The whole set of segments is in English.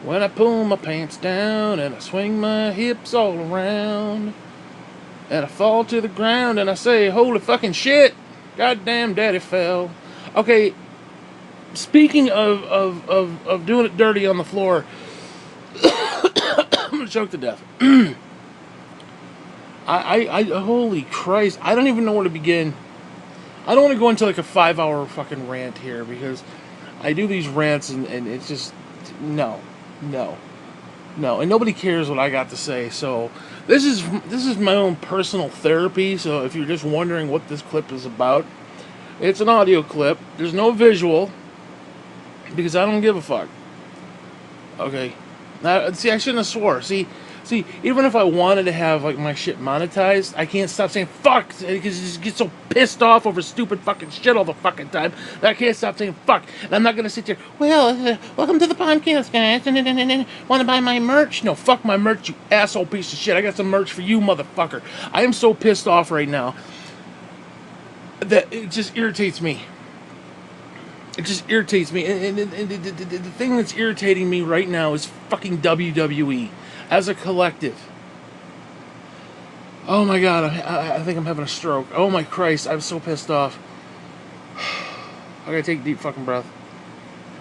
When I pull my pants down and I swing my hips all around and I fall to the ground and I say, holy fucking shit, goddamn daddy fell. Okay, speaking of doing it dirty on the floor, I'm gonna choke to death. Holy Christ, I don't even know where to begin. I don't want to go into like a 5 hour fucking rant here because I do these rants and it's just, no, no, no, and nobody cares what I got to say. So this is my own personal therapy. So if you're just wondering what this clip is about, it's an audio clip. There's no visual because I don't give a fuck. Okay, now, see, I shouldn't have swore. See, even if I wanted to have like my shit monetized, I can't stop saying fuck because I just get so pissed off over stupid fucking shit all the fucking time that I can't stop saying fuck. And I'm not gonna sit there. Well, welcome to the podcast, guys. Want to buy my merch? No, fuck my merch, you asshole piece of shit. I got some merch for you, motherfucker. I am so pissed off right now that it just irritates me. It just irritates me. And the thing that's irritating me right now is fucking WWE as a collective. Oh my god, I think I'm having a stroke. Oh my Christ, I'm so pissed off. I gotta take a deep fucking breath.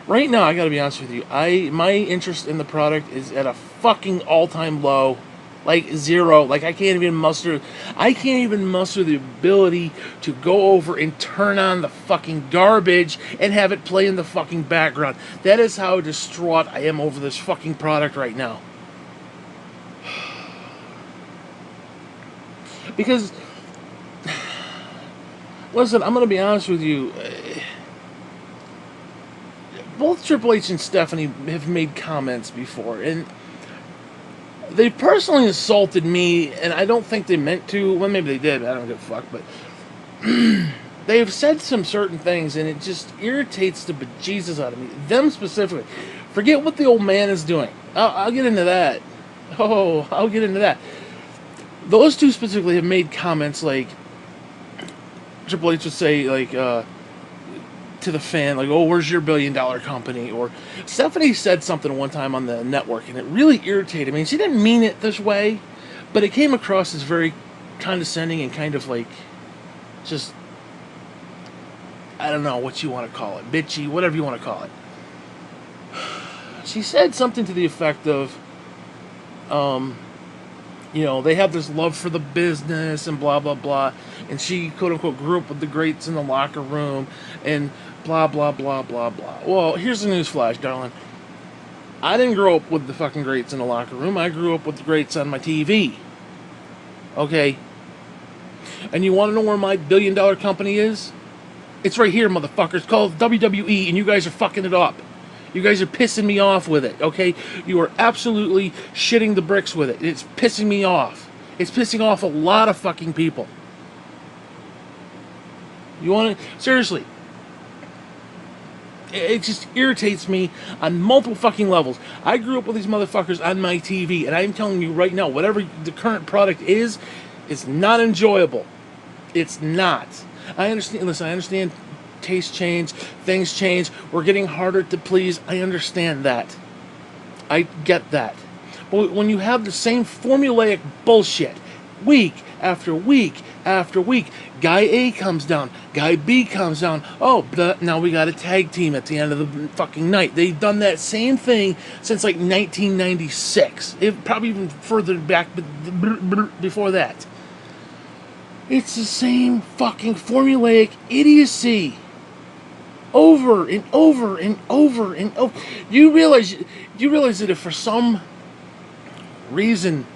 Right now, I gotta be honest with you. My interest in the product is at a fucking all-time low. Like zero. Like I can't even muster the ability to go over and turn on the fucking garbage and have it play in the fucking background. That is how distraught I am over this fucking product right now. Because, listen, I'm gonna be honest with you. Both Triple H and Stephanie have made comments before, and they personally insulted me, and I don't think they meant to. Well, maybe they did. I don't give a fuck. But they've said some certain things, and it just irritates the bejesus out of me. Them specifically. Forget what the old man is doing. I'll get into that. Oh, I'll get into that. Those two specifically have made comments like Triple H would say, like, to the fan, like, oh, where's your $1 billion company? Or Stephanie said something one time on the network, and it really irritated me. She didn't mean it this way, but it came across as very condescending and kind of like, just, I don't know what you want to call it, bitchy, whatever you want to call it. She said something to the effect of, they have this love for the business and blah, blah, blah. And she, quote unquote, grew up with the greats in the locker room and blah, blah, blah, blah, blah. Well, here's the newsflash, darling. I didn't grow up with the fucking greats in the locker room. I grew up with the greats on my TV. Okay? And you want to know where my $1 billion company is? It's right here, motherfucker. It's called WWE, and you guys are fucking it up. You guys are pissing me off with it, okay? You are absolutely shitting the bricks with it. It's pissing me off. It's pissing off a lot of fucking people. You want to... Seriously. It just irritates me on multiple fucking levels. I grew up with these motherfuckers on my TV, and I'm telling you right now, whatever the current product is, it's not enjoyable. It's not. I understand... Listen, I understand... Taste change, things change, we're getting harder to please. I understand that. I get that. But when you have the same formulaic bullshit week after week after week, guy A comes down, guy B comes down, oh, now we got a tag team at the end of the fucking night. They've done that same thing since like 1996, probably even further back before that. It's the same fucking formulaic idiocy. Over and over and over and over. You realize that if for some reason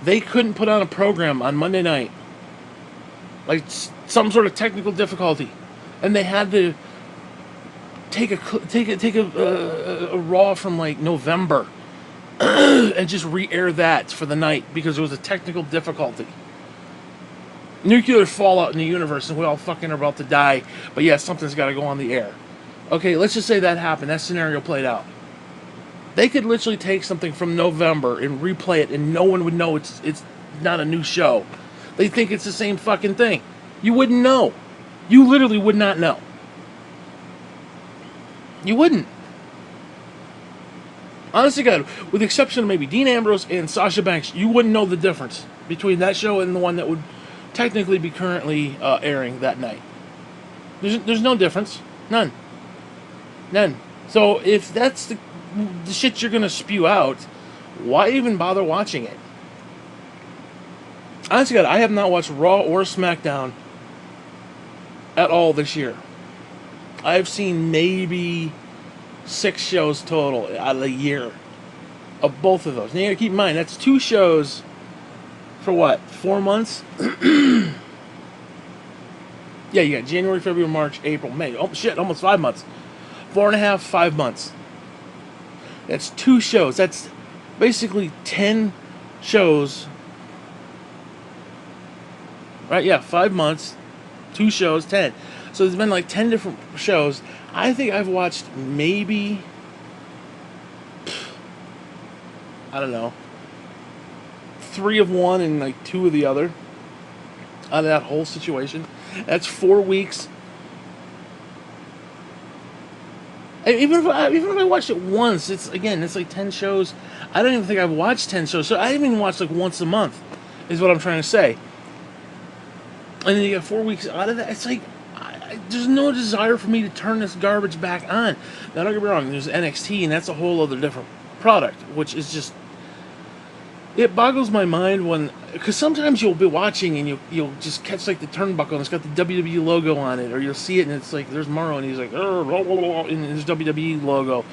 they couldn't put on a program on Monday night, like some sort of technical difficulty, and they had to take a Raw from like November and just re-air that for the night because it was a technical difficulty. Nuclear fallout in the universe and we all fucking are about to die, but yeah, something's got to go on the air. Okay, let's just say that happened. That scenario played out. They could literally take something from November and replay it, and no one would know it's not a new show. They think it's the same fucking thing. You wouldn't know. You literally would not know. You wouldn't. Honestly, God, with the exception of maybe Dean Ambrose and Sasha Banks, you wouldn't know the difference between that show and the one that would technically be currently airing that night. There's no difference. None. None. So if that's the shit you're going to spew out, why even bother watching it? Honestly, God, I have not watched Raw or SmackDown at all this year. I've seen maybe 6 shows total out of the year of both of those. Now you gotta keep in mind, that's 2 shows for what? 4 months? Yeah, you got January, February, March, April, May. Oh shit, almost 5 months. 4.5, 5 months. That's 2 shows. That's basically 10 shows. Right, yeah, 5 months, 2 shows, 10. So there's been like 10 different shows. I think I've watched maybe, I don't know, 3 of one and like 2 of the other out of that whole situation. That's 4 weeks. Even if I watched it once, it's like 10 shows. I don't even think I've watched 10 shows. So I haven't even watched like once a month, is what I'm trying to say. And then you get 4 weeks out of that. It's like, there's no desire for me to turn this garbage back on. Now, don't get me wrong, there's NXT, and that's a whole other different product, which is just, it boggles my mind when, because sometimes you'll be watching and you'll just catch like the turnbuckle and it's got the WWE logo on it, or you'll see it and it's like, there's Morrow and he's like, blah, blah, blah, and his WWE logo.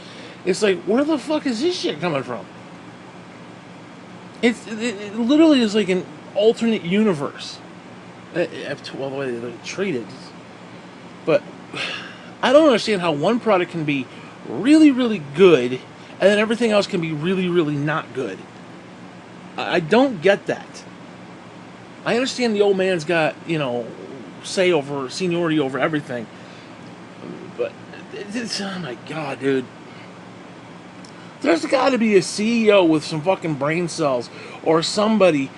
It's like, where the fuck is this shit coming from? It literally is like an alternate universe. Well, the way they treat it. But I don't understand how one product can be really, really good and then everything else can be really, really not good. I don't get that. I understand the old man's got, seniority over everything. But, oh my God, dude. There's got to be a CEO with some fucking brain cells or somebody,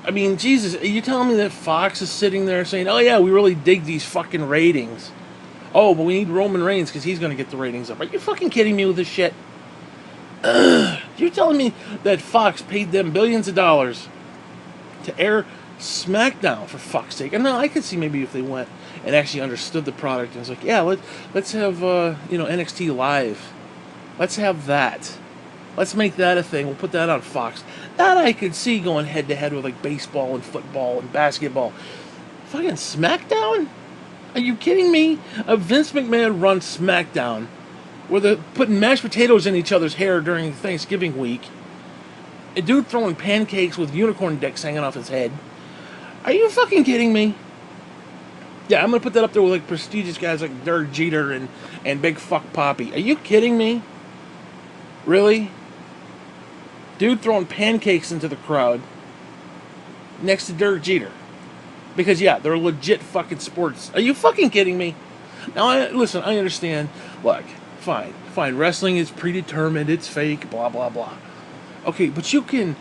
I mean, Jesus, are you telling me that Fox is sitting there saying, oh yeah, we really dig these fucking ratings. Oh, but we need Roman Reigns because he's going to get the ratings up. Are you fucking kidding me with this shit? You're telling me that Fox paid them billions of dollars to air SmackDown, for fuck's sake. And now I could see maybe if they went and actually understood the product and was like, yeah, let's have, NXT Live. Let's have that. Let's make that a thing. We'll put that on Fox. That I could see going head to head with like baseball and football and basketball. Fucking SmackDown? Are you kidding me? A Vince McMahon run SmackDown where they're putting mashed potatoes in each other's hair during Thanksgiving week. A dude throwing pancakes with unicorn dicks hanging off his head. Are you fucking kidding me? Yeah, I'm gonna put that up there with like prestigious guys like Derek Jeter and Big Fuck Poppy. Are you kidding me? Really? Dude throwing pancakes into the crowd next to Derek Jeter. Because, yeah, they're legit fucking sports. Are you fucking kidding me? Now, listen, I understand. Look, fine. Wrestling is predetermined. It's fake. Blah, blah, blah. Okay, but you can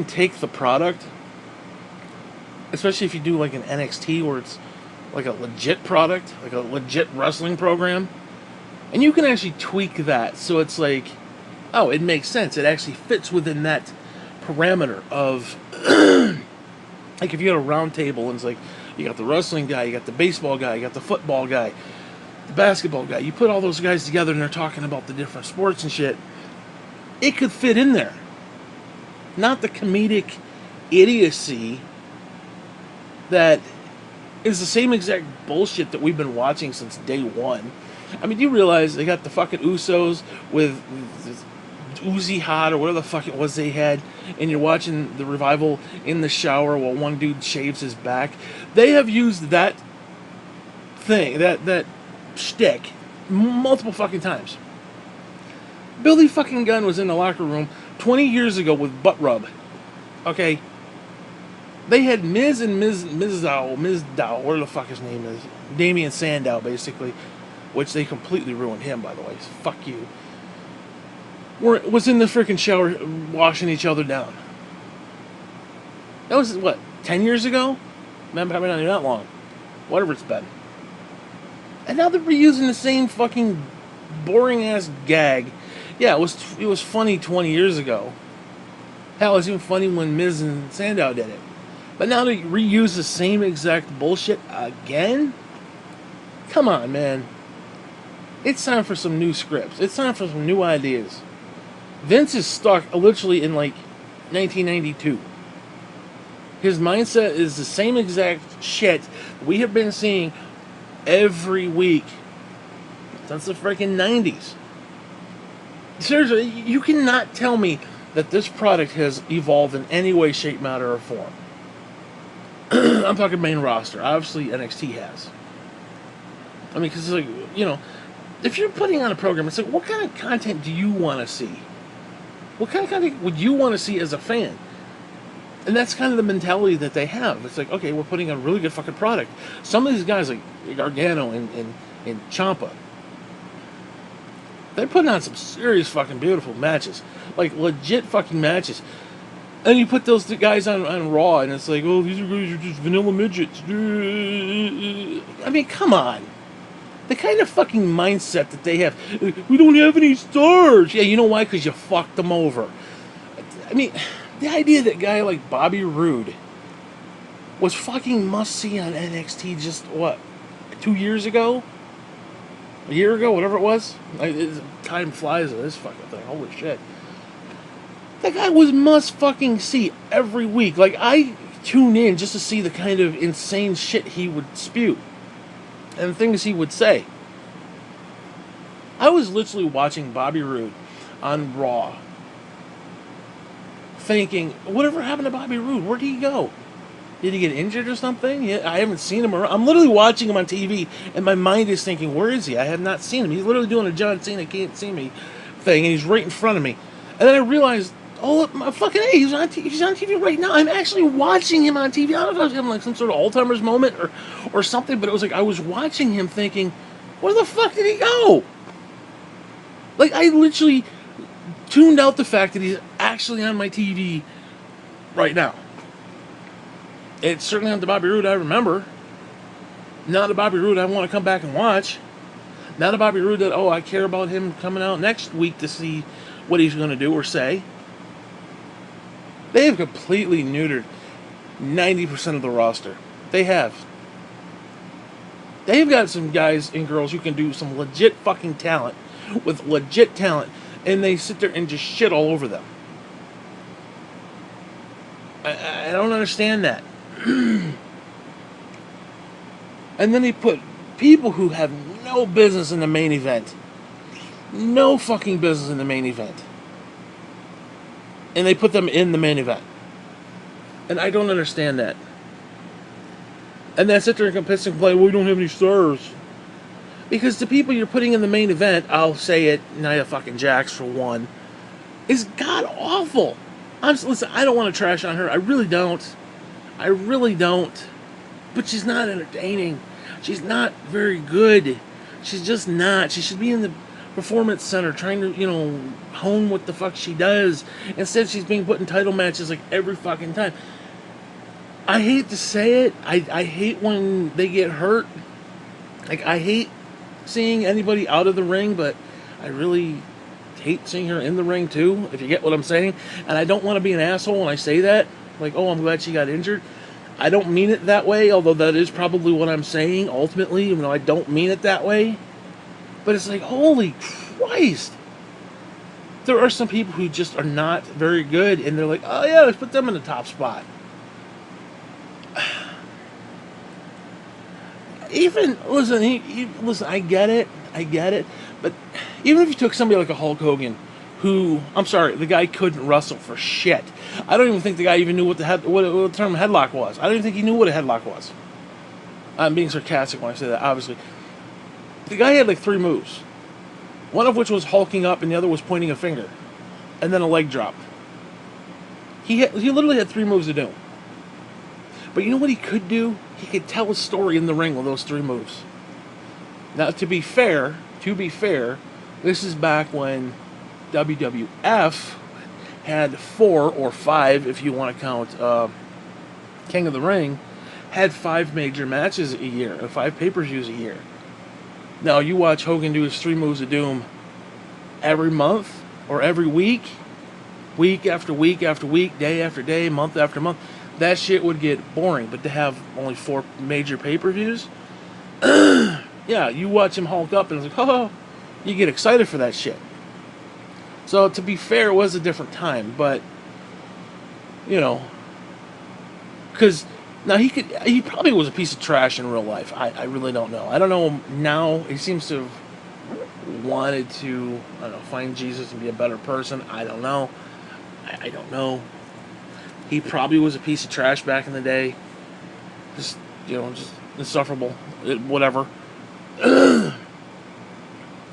take the product, especially if you do like an NXT where it's like a legit product, like a legit wrestling program, and you can actually tweak that so it's like, oh, it makes sense. It actually fits within that parameter of, like if you got a round table and it's like, you got the wrestling guy, you got the baseball guy, you got the football guy, the basketball guy. You put all those guys together and they're talking about the different sports and shit. It could fit in there. Not the comedic idiocy that is the same exact bullshit that we've been watching since day one. I mean, do you realize they got the fucking Usos with Uzi Hot or whatever the fuck it was they had, and you're watching the Revival in the shower while one dude shaves his back? They have used that thing, that shtick, multiple fucking times. Billy fucking Gunn was in the locker room 20 years ago with butt rub. Okay? They had Miz and Miz Dow, whatever the fuck his name is. Damian Sandow, basically. Which they completely ruined him, by the way. So fuck you. Was in the freaking shower washing each other down. That was, 10 years ago? Probably not even that long. Whatever it's been. And now they're reusing the same fucking boring ass gag. Yeah, it was funny 20 years ago. Hell, it was even funny when Miz and Sandow did it. But now to reuse the same exact bullshit again? Come on, man. It's time for some new scripts. It's time for some new ideas. Vince is stuck literally in like 1992. His mindset is the same exact shit we have been seeing every week since the freaking 90s. Seriously, you cannot tell me that this product has evolved in any way, shape, matter, or form. I'm talking main roster. Obviously, NXT has. I mean, because it's like, you know, if you're putting on a program, it's like, what kind of content do you want to see? What kind of content would you want to see as a fan? And that's kind of the mentality that they have. It's like, okay, we're putting on a really good fucking product. Some of these guys, like Gargano and Ciampa, they're putting on some serious fucking beautiful matches. Like, legit fucking matches. And you put those guys on Raw, and it's like, oh, these guys are just vanilla midgets. I mean, come on. The kind of fucking mindset that they have. We don't have any stars. Yeah, you know why? Because you fucked them over. I mean, the idea that a guy like Bobby Roode was fucking must-see on NXT just, what, 2 years ago? A year ago? Whatever it was? Time flies in this fucking thing. Holy shit. That guy was must-fucking-see every week. Like, I tune in just to see the kind of insane shit he would spew. And things he would say. I was literally watching Bobby Roode on Raw, thinking, whatever happened to Bobby Roode? Where'd he go? Did he get injured or something? Yeah, I haven't seen him around. I'm literally watching him on TV, and my mind is thinking, where is he? I have not seen him. He's literally doing a John Cena can't see me thing, and he's right in front of me. And then I realized, oh, my fucking A, he's on TV right now. I'm actually watching him on TV. I don't know if I was having like some sort of Alzheimer's moment or something, but it was like I was watching him thinking, where the fuck did he go? Like, I literally tuned out the fact that he's actually on my TV right now. It's certainly not the Bobby Roode I remember. Not the Bobby Roode I want to come back and watch. Not a Bobby Roode that, oh, I care about him coming out next week to see what he's going to do or say. They have completely neutered 90% of the roster. They have. They've got some guys and girls who can do some legit fucking talent with legit talent, and they sit there and just shit all over them. I don't understand that. And then they put people who have no business in the main event. No fucking business in the main event. And they put them in the main event. And I don't understand that. And then sit there and complain, well, we don't have any stars. Because the people you're putting in the main event, I'll say it, Nia fucking Jax for one, is god awful. Listen, I don't want to trash on her. I really don't. I really don't. But she's not entertaining. She's not very good. She's just not. She should be in the performance center trying to, hone what the fuck she does. Instead, she's being put in title matches like every fucking time. I hate to say it. I hate when they get hurt. Like, I hate seeing anybody out of the ring, but I really hate seeing her in the ring too, if you get what I'm saying. And I don't want to be an asshole when I say that. Like, oh, I'm glad she got injured. I don't mean it that way, although that is probably what I'm saying ultimately, even though I don't mean it that way. But it's like, holy Christ. There are some people who just are not very good, and they're like, oh yeah, let's put them in the top spot. Listen, I get it, but even if you took somebody like a Hulk Hogan, who, I'm sorry, the guy couldn't wrestle for shit. I don't even think the guy even knew what the term headlock was. I don't even think he knew what a headlock was. I'm being sarcastic when I say that, obviously. The guy had like 3 moves. One of which was hulking up, and the other was pointing a finger. And then a leg drop. He literally had 3 moves to do. But you know what he could do? He could tell a story in the ring with those 3 moves. Now, to be fair, this is back when WWF had 4 or 5, if you want to count King of the Ring, had 5 major matches a year, 5 pay-per-views a year. Now, you watch Hogan do his 3 moves of doom every month or every week, week after week after week, day after day, month after month, that shit would get boring. But to have only 4 major pay-per-views, yeah, you watch him hulk up and it's like, oh, you get excited for that shit. So to be fair, it was a different time, but you know, because now he probably was a piece of trash in real life. I really don't know. I don't know now. He seems to have wanted to, I don't know, find Jesus and be a better person. I don't know. I don't know. He probably was a piece of trash back in the day. Just, just insufferable. Whatever. I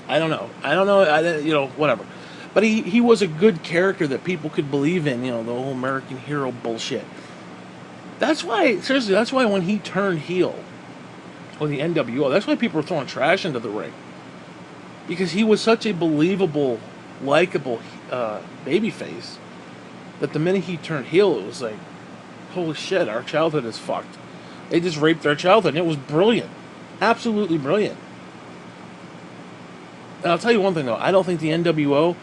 don't know. Whatever. But he was a good character that people could believe in, the whole American hero bullshit. That's why when he turned heel on the NWO, that's why people were throwing trash into the ring. Because he was such a believable, likable babyface that the minute he turned heel, it was like, holy shit, our childhood is fucked. They just raped our childhood, and it was brilliant. Absolutely brilliant. And I'll tell you one thing, though. I don't think the NWO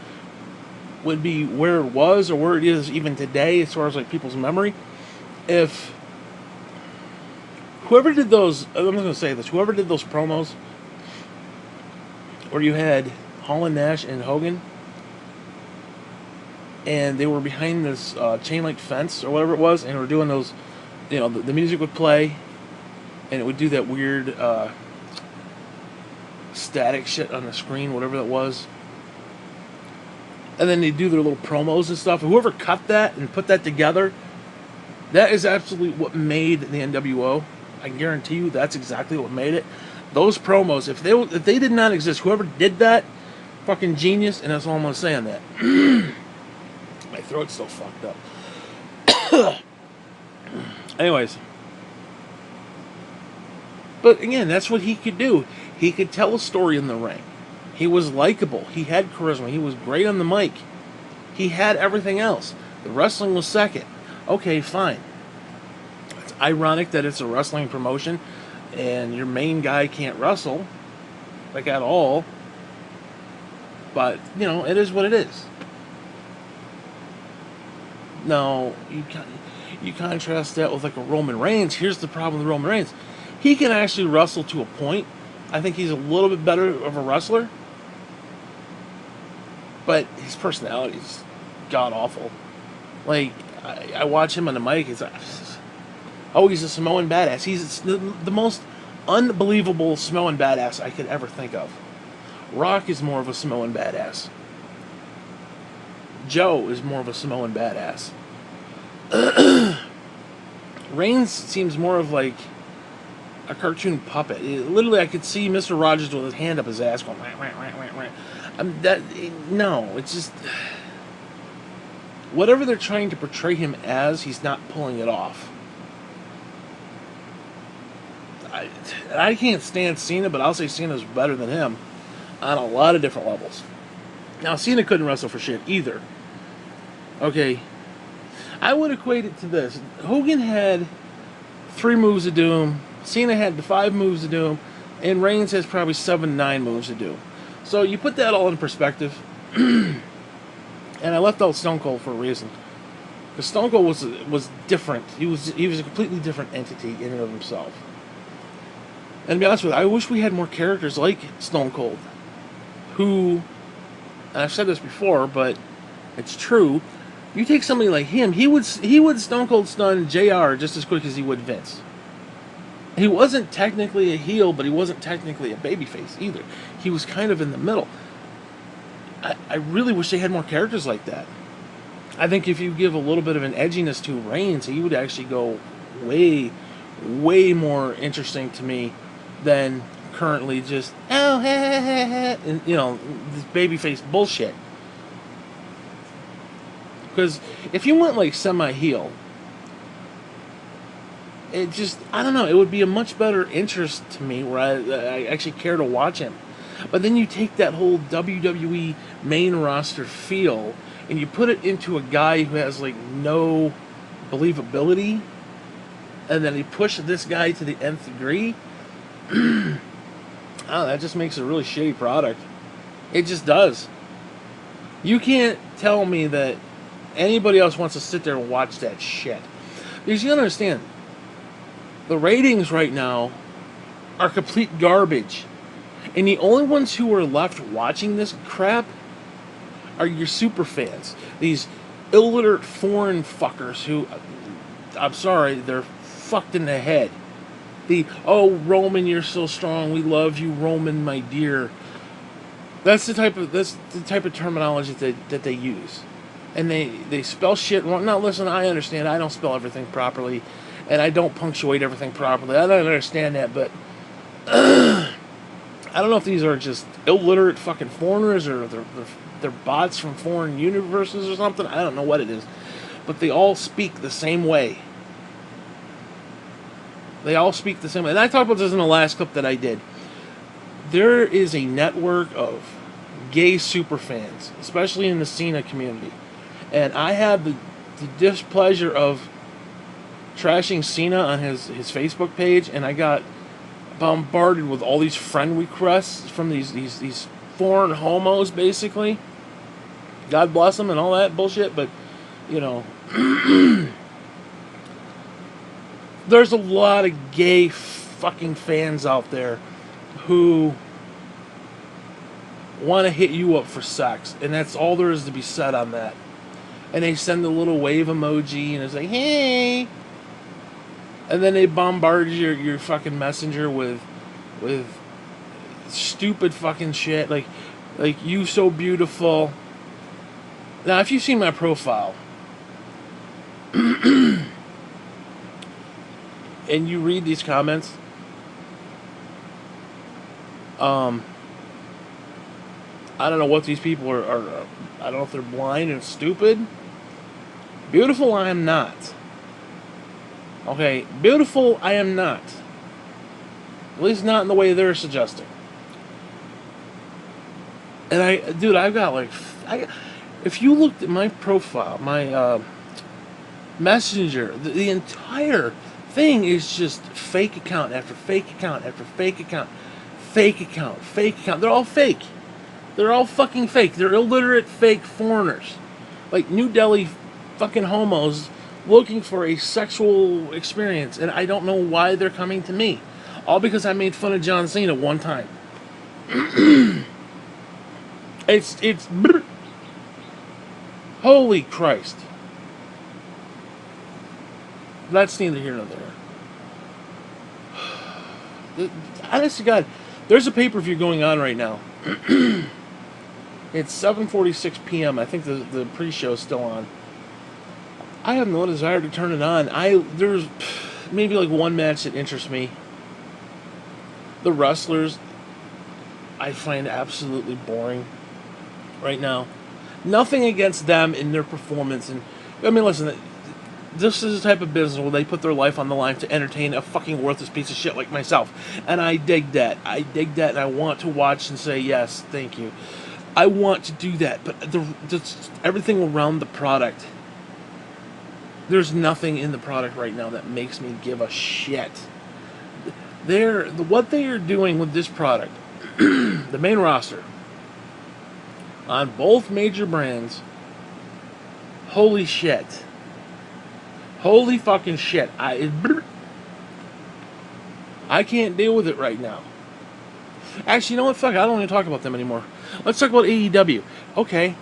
would be where it was or where it is even today as far as like people's memory if whoever did those, I'm just going to say this, whoever did those promos where you had Hall and Nash and Hogan and they were behind this chain link fence or whatever it was, and they were doing those, the music would play and it would do that weird static shit on the screen, whatever that was. And then they do their little promos and stuff. Whoever cut that and put that together, that is absolutely what made the NWO. I guarantee you that's exactly what made it. Those promos, if they did not exist, whoever did that, fucking genius, and that's all I'm going to say on that. My throat's still fucked up. Anyways. But again, that's what he could do. He could tell a story in the ring. He was likable. He had charisma. He was great on the mic. He had everything else. The wrestling was second. Okay, fine. It's ironic that it's a wrestling promotion and your main guy can't wrestle, like at all. But, it is what it is. Now, you contrast that with like a Roman Reigns. Here's the problem with Roman Reigns. He can actually wrestle to a point. I think he's a little bit better of a wrestler. But his personality is god-awful. Like, I watch him on the mic, it's like, oh, he's a Samoan badass. He's the most unbelievable Samoan badass I could ever think of. Rock is more of a Samoan badass. Joe is more of a Samoan badass. Reigns seems more of like a cartoon puppet. Literally, I could see Mr. Rogers with his hand up his ass going, wah, wah, wah, wah, wah. No, it's just whatever they're trying to portray him as, he's not pulling it off. I can't stand Cena, but I'll say Cena's better than him on a lot of different levels. Now, Cena couldn't wrestle for shit either. Okay, I would equate it to this. Hogan had 3 moves of doom, Cena had the 5 moves of doom, and Reigns has probably 7, 9 moves of doom. So you put that all in perspective, and I left out Stone Cold for a reason. Because Stone Cold was different. He was a completely different entity in and of himself. And to be honest with you, I wish we had more characters like Stone Cold, who, and I've said this before, but it's true. You take somebody like him, he would Stone Cold stun JR just as quick as he would Vince. He wasn't technically a heel, but he wasn't technically a babyface either. He was kind of in the middle. I really wish they had more characters like that. I think if you give a little bit of an edginess to Reigns, he would actually go way, way more interesting to me than currently just, oh, ha, ha, ha, ha, and, this babyface bullshit. Because if you went like semi-heel, it just, I don't know, it would be a much better interest to me where I actually care to watch him. But then you take that whole WWE main roster feel and you put it into a guy who has like no believability, and then he pushed this guy to the nth degree. Oh, that just makes a really shitty product. It just does. You can't tell me that anybody else wants to sit there and watch that shit. Because you understand, the ratings right now are complete garbage. And the only ones who are left watching this crap are your super fans. These illiterate foreign fuckers who, I'm sorry, they're fucked in the head. Oh, Roman, you're so strong. We love you, Roman, my dear. That's the type of terminology that they use. And they spell shit wrong. Now, listen, I understand. I don't spell everything properly. And I don't punctuate everything properly. I don't understand that, but I don't know if these are just illiterate fucking foreigners or they're bots from foreign universes or something. I don't know what it is. But they all speak the same way. They all speak the same way. And I talked about this in the last clip that I did. There is a network of gay superfans, especially in the Cena community. And I had the displeasure of trashing Cena on his Facebook page, and I got bombarded with all these friend requests from these foreign homos, basically. God bless them and all that bullshit, but, you know, there's a lot of gay fucking fans out there who want to hit you up for sex, and that's all there is to be said on that. And they send a little wave emoji, and it's like, hey, and then they bombard your fucking messenger with stupid fucking shit, like you so beautiful. Now, if you've seen my profile, and you read these comments, I don't know what these people are. I don't know if they're blind and stupid. Beautiful, I am not. Okay, beautiful, I am not. At least not in the way they're suggesting. And I've got if you looked at my profile, my messenger, the entire thing is just fake account after fake account after fake account, fake account, fake account. They're all fake. They're all fucking fake. They're illiterate fake foreigners. Like New Delhi fucking homos looking for a sexual experience, and I don't know why they're coming to me. All because I made fun of John Cena one time. it's holy Christ. That's neither here nor there. Honest to God, there's a pay-per-view going on right now. It's 7:46 p.m. I think the pre-show is still on. I have no desire to turn it on. There's maybe like one match that interests me. The wrestlers, I find absolutely boring right now. Nothing against them in their performance. And I mean, listen, this is the type of business where they put their life on the line to entertain a fucking worthless piece of shit like myself. And I dig that. And I want to watch and say, yes, thank you. I want to do that. But everything around the product, there's nothing in the product right now that makes me give a shit. What they are doing with this product, the main roster, on both major brands, holy shit. Holy fucking shit. I can't deal with it right now. Actually, you know what? Fuck, I don't want to talk about them anymore. Let's talk about AEW. Okay.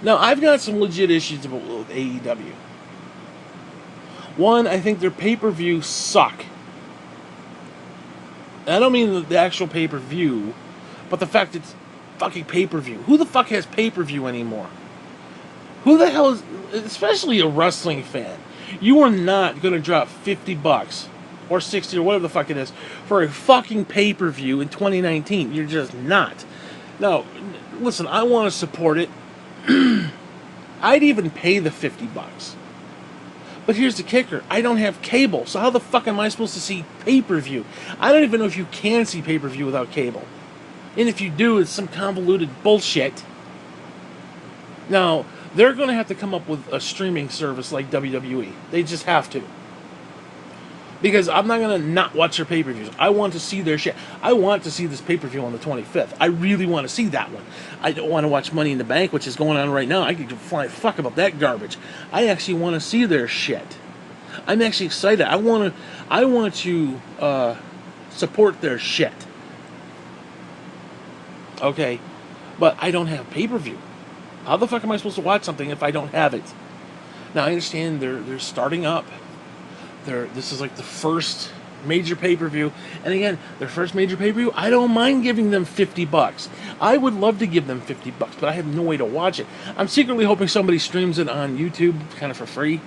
Now, I've got some legit issues with AEW. One, I think their pay-per-view suck. And I don't mean the actual pay-per-view, but the fact it's fucking pay-per-view. Who the fuck has pay-per-view anymore? Who the hell is... Especially a wrestling fan. You are not going to drop $50 or 60 or whatever the fuck it is for a fucking pay-per-view in 2019. You're just not. Now, listen, I want to support it. I'd even pay the $50. But here's the kicker. I don't have cable, so how the fuck am I supposed to see pay-per-view? I don't even know if you can see pay-per-view without cable. And if you do, it's some convoluted bullshit. Now, they're going to have to come up with a streaming service like WWE. They just have to. Because I'm not going to not watch their pay-per-views. I want to see their shit. I want to see this pay-per-view on the 25th. I really want to see that one. I don't want to watch Money in the Bank, which is going on right now. I could fly fuck about that garbage. I actually want to see their shit. I'm actually excited. I want to support their shit. Okay? But I don't have pay-per-view. How the fuck am I supposed to watch something if I don't have it? Now, I understand they're starting up. This is like the first major pay-per-view. And again, their first major pay-per-view, I don't mind giving them $50. I would love to give them $50, but I have no way to watch it. I'm secretly hoping somebody streams it on YouTube kind of for free.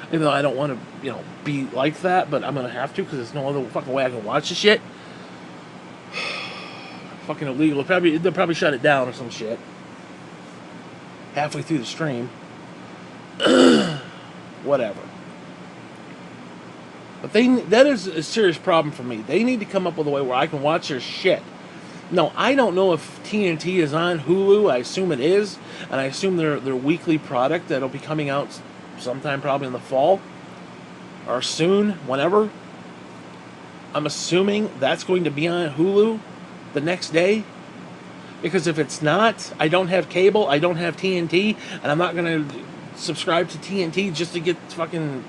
Even though I don't want to, be like that, but I'm going to have to because there's no other fucking way I can watch the shit. Fucking illegal. They'll probably shut it down or some shit. Halfway through the stream. Whatever. But that is a serious problem for me. They need to come up with a way where I can watch their shit. No, I don't know if TNT is on Hulu. I assume it is. And I assume their weekly product that'll be coming out sometime probably in the fall. Or soon, whenever. I'm assuming that's going to be on Hulu the next day. Because if it's not, I don't have cable, I don't have TNT, and I'm not going to subscribe to TNT just to get fucking,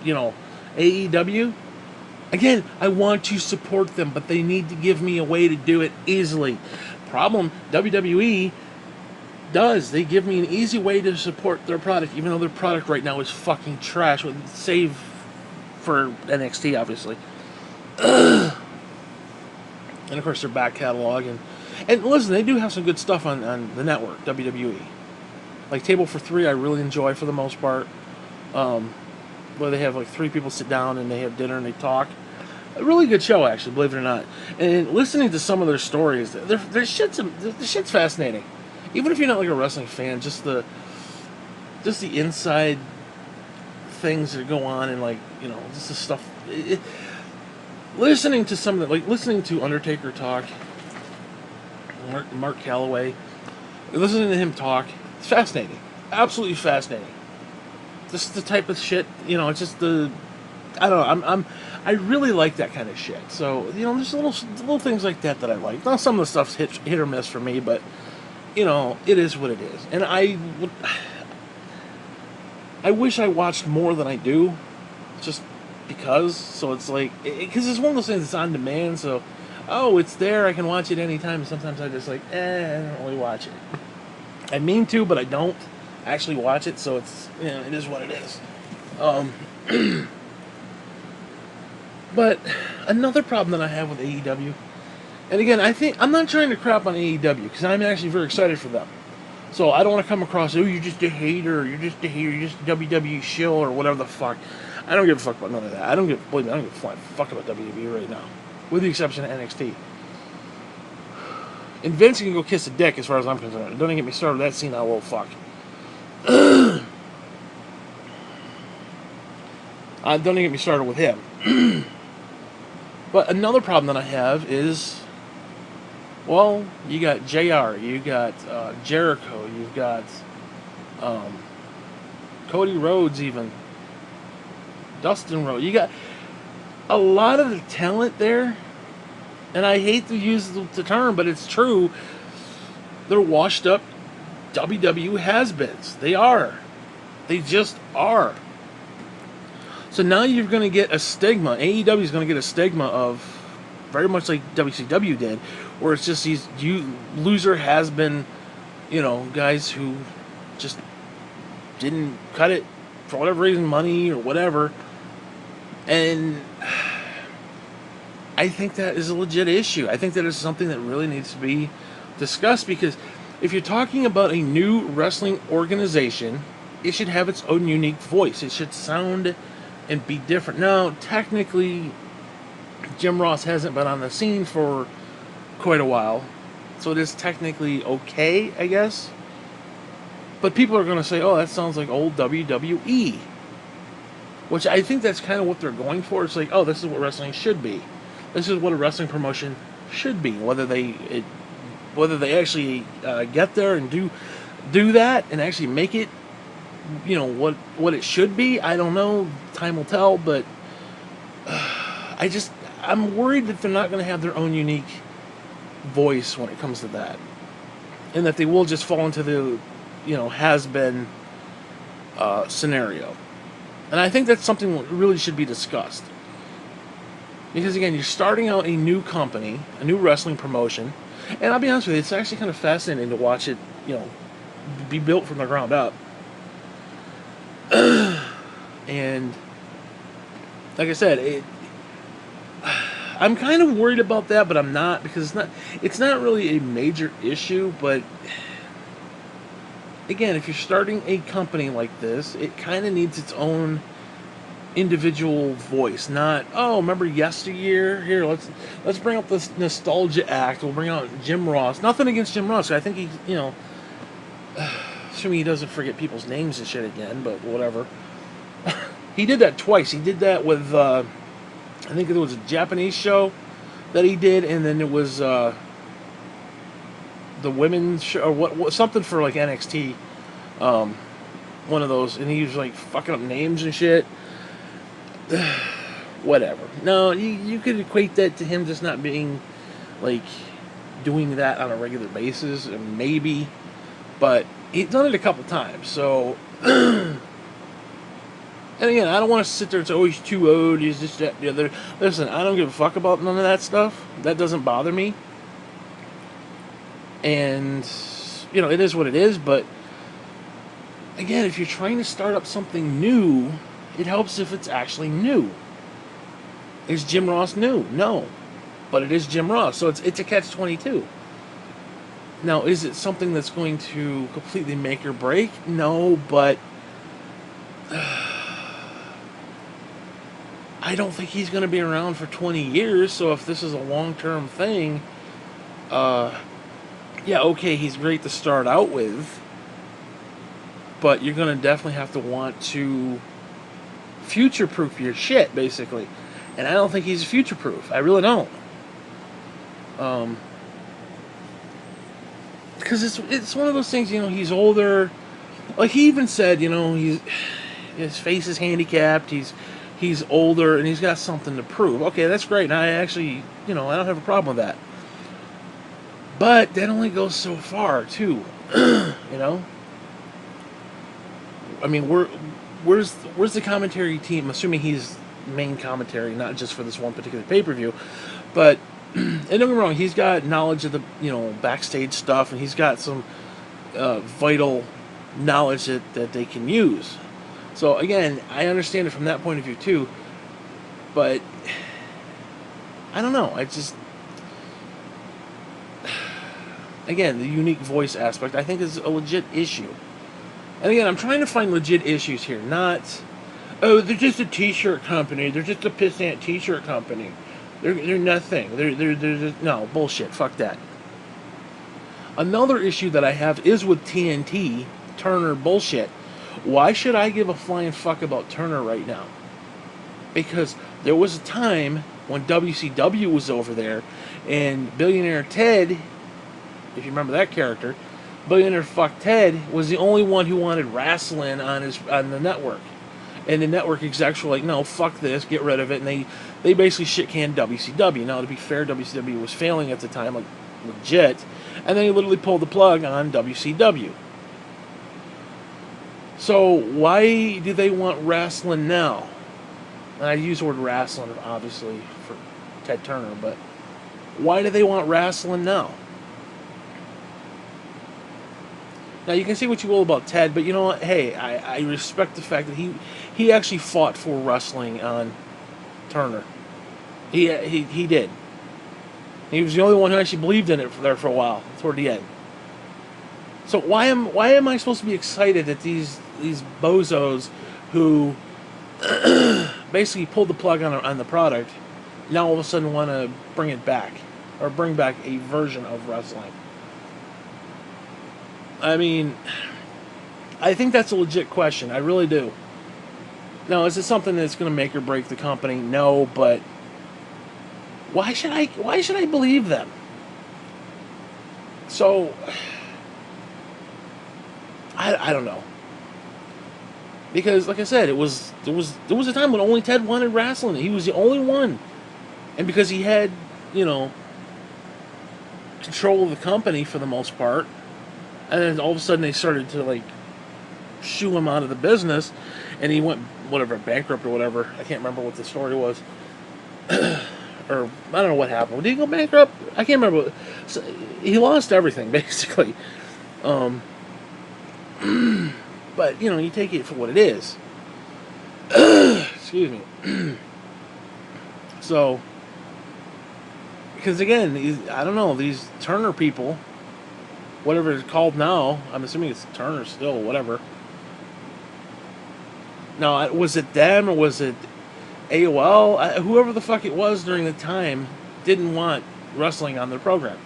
AEW. Again, I want to support them, but they need to give me a way to do it easily. Problem, WWE does. They give me an easy way to support their product, even though their product right now is fucking trash, save for NXT, obviously. And of course, their back catalog. And listen, they do have some good stuff on the network, WWE. Like Table for Three, I really enjoy for the most part. Where they have like three people sit down and they have dinner and they talk. A really good show, actually, believe it or not. And listening to some of their stories, their shit's fascinating. Even if you're not like a wrestling fan, just the inside things that go on and just the stuff. Listening to some of the, listening to Undertaker talk, Mark Calloway, listening to him talk, it's fascinating. Absolutely fascinating. This is the type of shit, it's just I don't know, I really like that kind of shit. So, there's little things like that I like. Now, some of the stuff's hit or miss for me, but, it is what it is. And I wish I watched more than I do, just because. So it's because it's one of those things that's on demand, so, it's there, I can watch it anytime. Sometimes I just I don't really watch it. I mean to, but I don't actually watch it, so it's, it is what it is. But another problem that I have with AEW, and again, I'm not trying to crap on AEW, because I'm actually very excited for them. So I don't want to come across, you're just a hater, you're just a WWE shill, or whatever the fuck. I don't give a fuck about none of that. Believe me, I don't give a flying fuck about WWE right now, with the exception of NXT. And Vince can go kiss a dick as far as I'm concerned. Don't even get me started with that scene, that little fuck. Don't even get me started with him. But another problem that I have is, you got JR, you got Jericho, you've got Cody Rhodes, even Dustin Rhodes. You got a lot of the talent there, and I hate to use the term, but it's true. They're washed up WWE has-beens. They are. They just are. So now you're going to get a stigma. AEW is going to get a stigma of very much like WCW did, where it's just these loser has-been, guys who just didn't cut it for whatever reason, money or whatever. And I think that is a legit issue. I think that is something that really needs to be discussed, because if you're talking about a new wrestling organization, it should have its own unique voice. It should sound and be different. Now, technically, Jim Ross hasn't been on the scene for quite a while, so it is technically okay, I guess. But people are going to say, that sounds like old WWE. Which I think that's kind of what they're going for. It's like, this is what wrestling should be. This is what a wrestling promotion should be. Whether they actually get there and do that and actually make it, what it should be, I don't know. Time will tell, but I'm worried that they're not going to have their own unique voice when it comes to that, and that they will just fall into the, has been scenario. And I think that's something that really should be discussed. Because again, you're starting out a new company, a new wrestling promotion, and I'll be honest with you, it's actually kind of fascinating to watch it, be built from the ground up. And like I said, I'm kind of worried about that, but I'm not, because it's not really a major issue. But again, if you're starting a company like this, it kind of needs its own individual voice. Not, oh, remember yesteryear? Here, let's bring up this nostalgia act. We'll bring out Jim Ross. Nothing against Jim Ross. I think he, assuming he doesn't forget people's names and shit again, but whatever. He did that twice. He did that with, I think it was a Japanese show that he did, and then it was the women's show, or what something for like NXT, one of those, and he was like fucking up names and shit. Whatever. No, you could equate that to him just not being like doing that on a regular basis, maybe, but he's done it a couple times. So, and again, I don't want to sit there and say, "Oh, he's too old. He's just that, the other." Listen, I don't give a fuck about none of that stuff. That doesn't bother me, and it is what it is. But again, if you're trying to start up something new, it helps if it's actually new. Is Jim Ross new? No. But it is Jim Ross, so it's a catch-22. Now, is it something that's going to completely make or break? No, but I don't think he's going to be around for 20 years, so if this is a long-term thing, yeah, okay, he's great to start out with, but you're going to definitely have to want to future-proof your shit, basically. And I don't think he's future-proof. I really don't. Because it's one of those things, he's older. Like, he even said, his face is handicapped, he's older, and he's got something to prove. Okay, that's great, and I actually, I don't have a problem with that. But that only goes so far, too. I mean, where's the commentary team? Assuming he's main commentary, not just for this one particular pay-per-view, but and don't get me wrong, he's got knowledge of the backstage stuff, and he's got some vital knowledge that they can use. So again, I understand it from that point of view too, but I don't know. I just, again, the unique voice aspect I think is a legit issue. And again, I'm trying to find legit issues here, not, oh, they're just a t-shirt company. They're just a pissant t-shirt company. They're nothing. They're just, no, bullshit. Fuck that. Another issue that I have is with TNT, Turner bullshit. Why should I give a flying fuck about Turner right now? Because there was a time when WCW was over there, and Billionaire Ted, if you remember that character, Billionaire Fuck Ted was the only one who wanted wrestling on the network. And the network execs were like, no, fuck this, get rid of it. And they basically shit-canned WCW. Now, to be fair, WCW was failing at the time, like, legit. And then he literally pulled the plug on WCW. So, why do they want wrestling now? And I use the word wrestling, obviously, for Ted Turner, but why do they want wrestling now? Now, you can say what you will about Ted, but you know what? Hey, I respect the fact that he actually fought for wrestling on Turner. He did. He was the only one who actually believed in it for a while, toward the end. So why am I supposed to be excited that these bozos who basically pulled the plug on the product now all of a sudden want to bring it back, or bring back a version of wrestling? I mean, I think that's a legit question. I really do. Now, is it something that's going to make or break the company? No, but why should I believe them? So, I don't know. Because, like I said, there was a time when only Ted wanted wrestling. He was the only one And because he had, you know, control of the company for the most part, and then all of a sudden they started to like shoo him out of the business, and he went whatever bankrupt or whatever. I can't remember what the story was, or I don't know what happened. Did he go bankrupt? I can't remember. So, he lost everything basically. But you know, you take it for what it is. Excuse me. So, because again, I don't know, these Turner people, whatever it's called now, I'm assuming it's Turner still, whatever. Now, was it them or was it AOL? Whoever the fuck it was during the time didn't want wrestling on their program.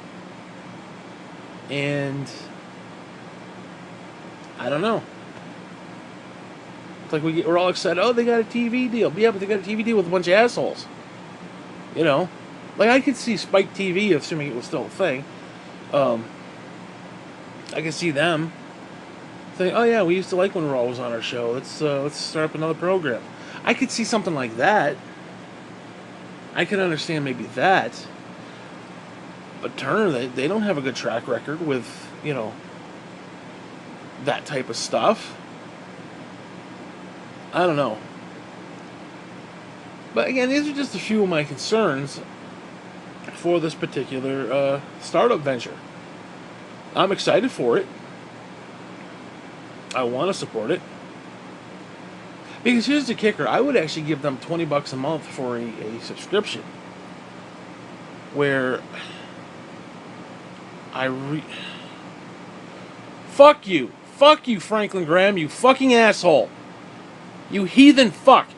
And I don't know. It's like we're all excited. Oh, they got a TV deal. Yeah, but they got a TV deal with a bunch of assholes. You know, like I could see Spike TV, assuming it was still a thing. I could see them saying, "Oh yeah, we used to like when Raw was on our show. Let's start up another program." I could see something like that. I can understand maybe that. But Turner, they don't have a good track record with, you know, that type of stuff. I don't know. But again, these are just a few of my concerns for this particular startup venture. I'm excited for it. I want to support it. Because here's the kicker. I would actually give them $20 a month for a subscription. Where Fuck you. Fuck you, Franklin Graham, you fucking asshole. You heathen fuck.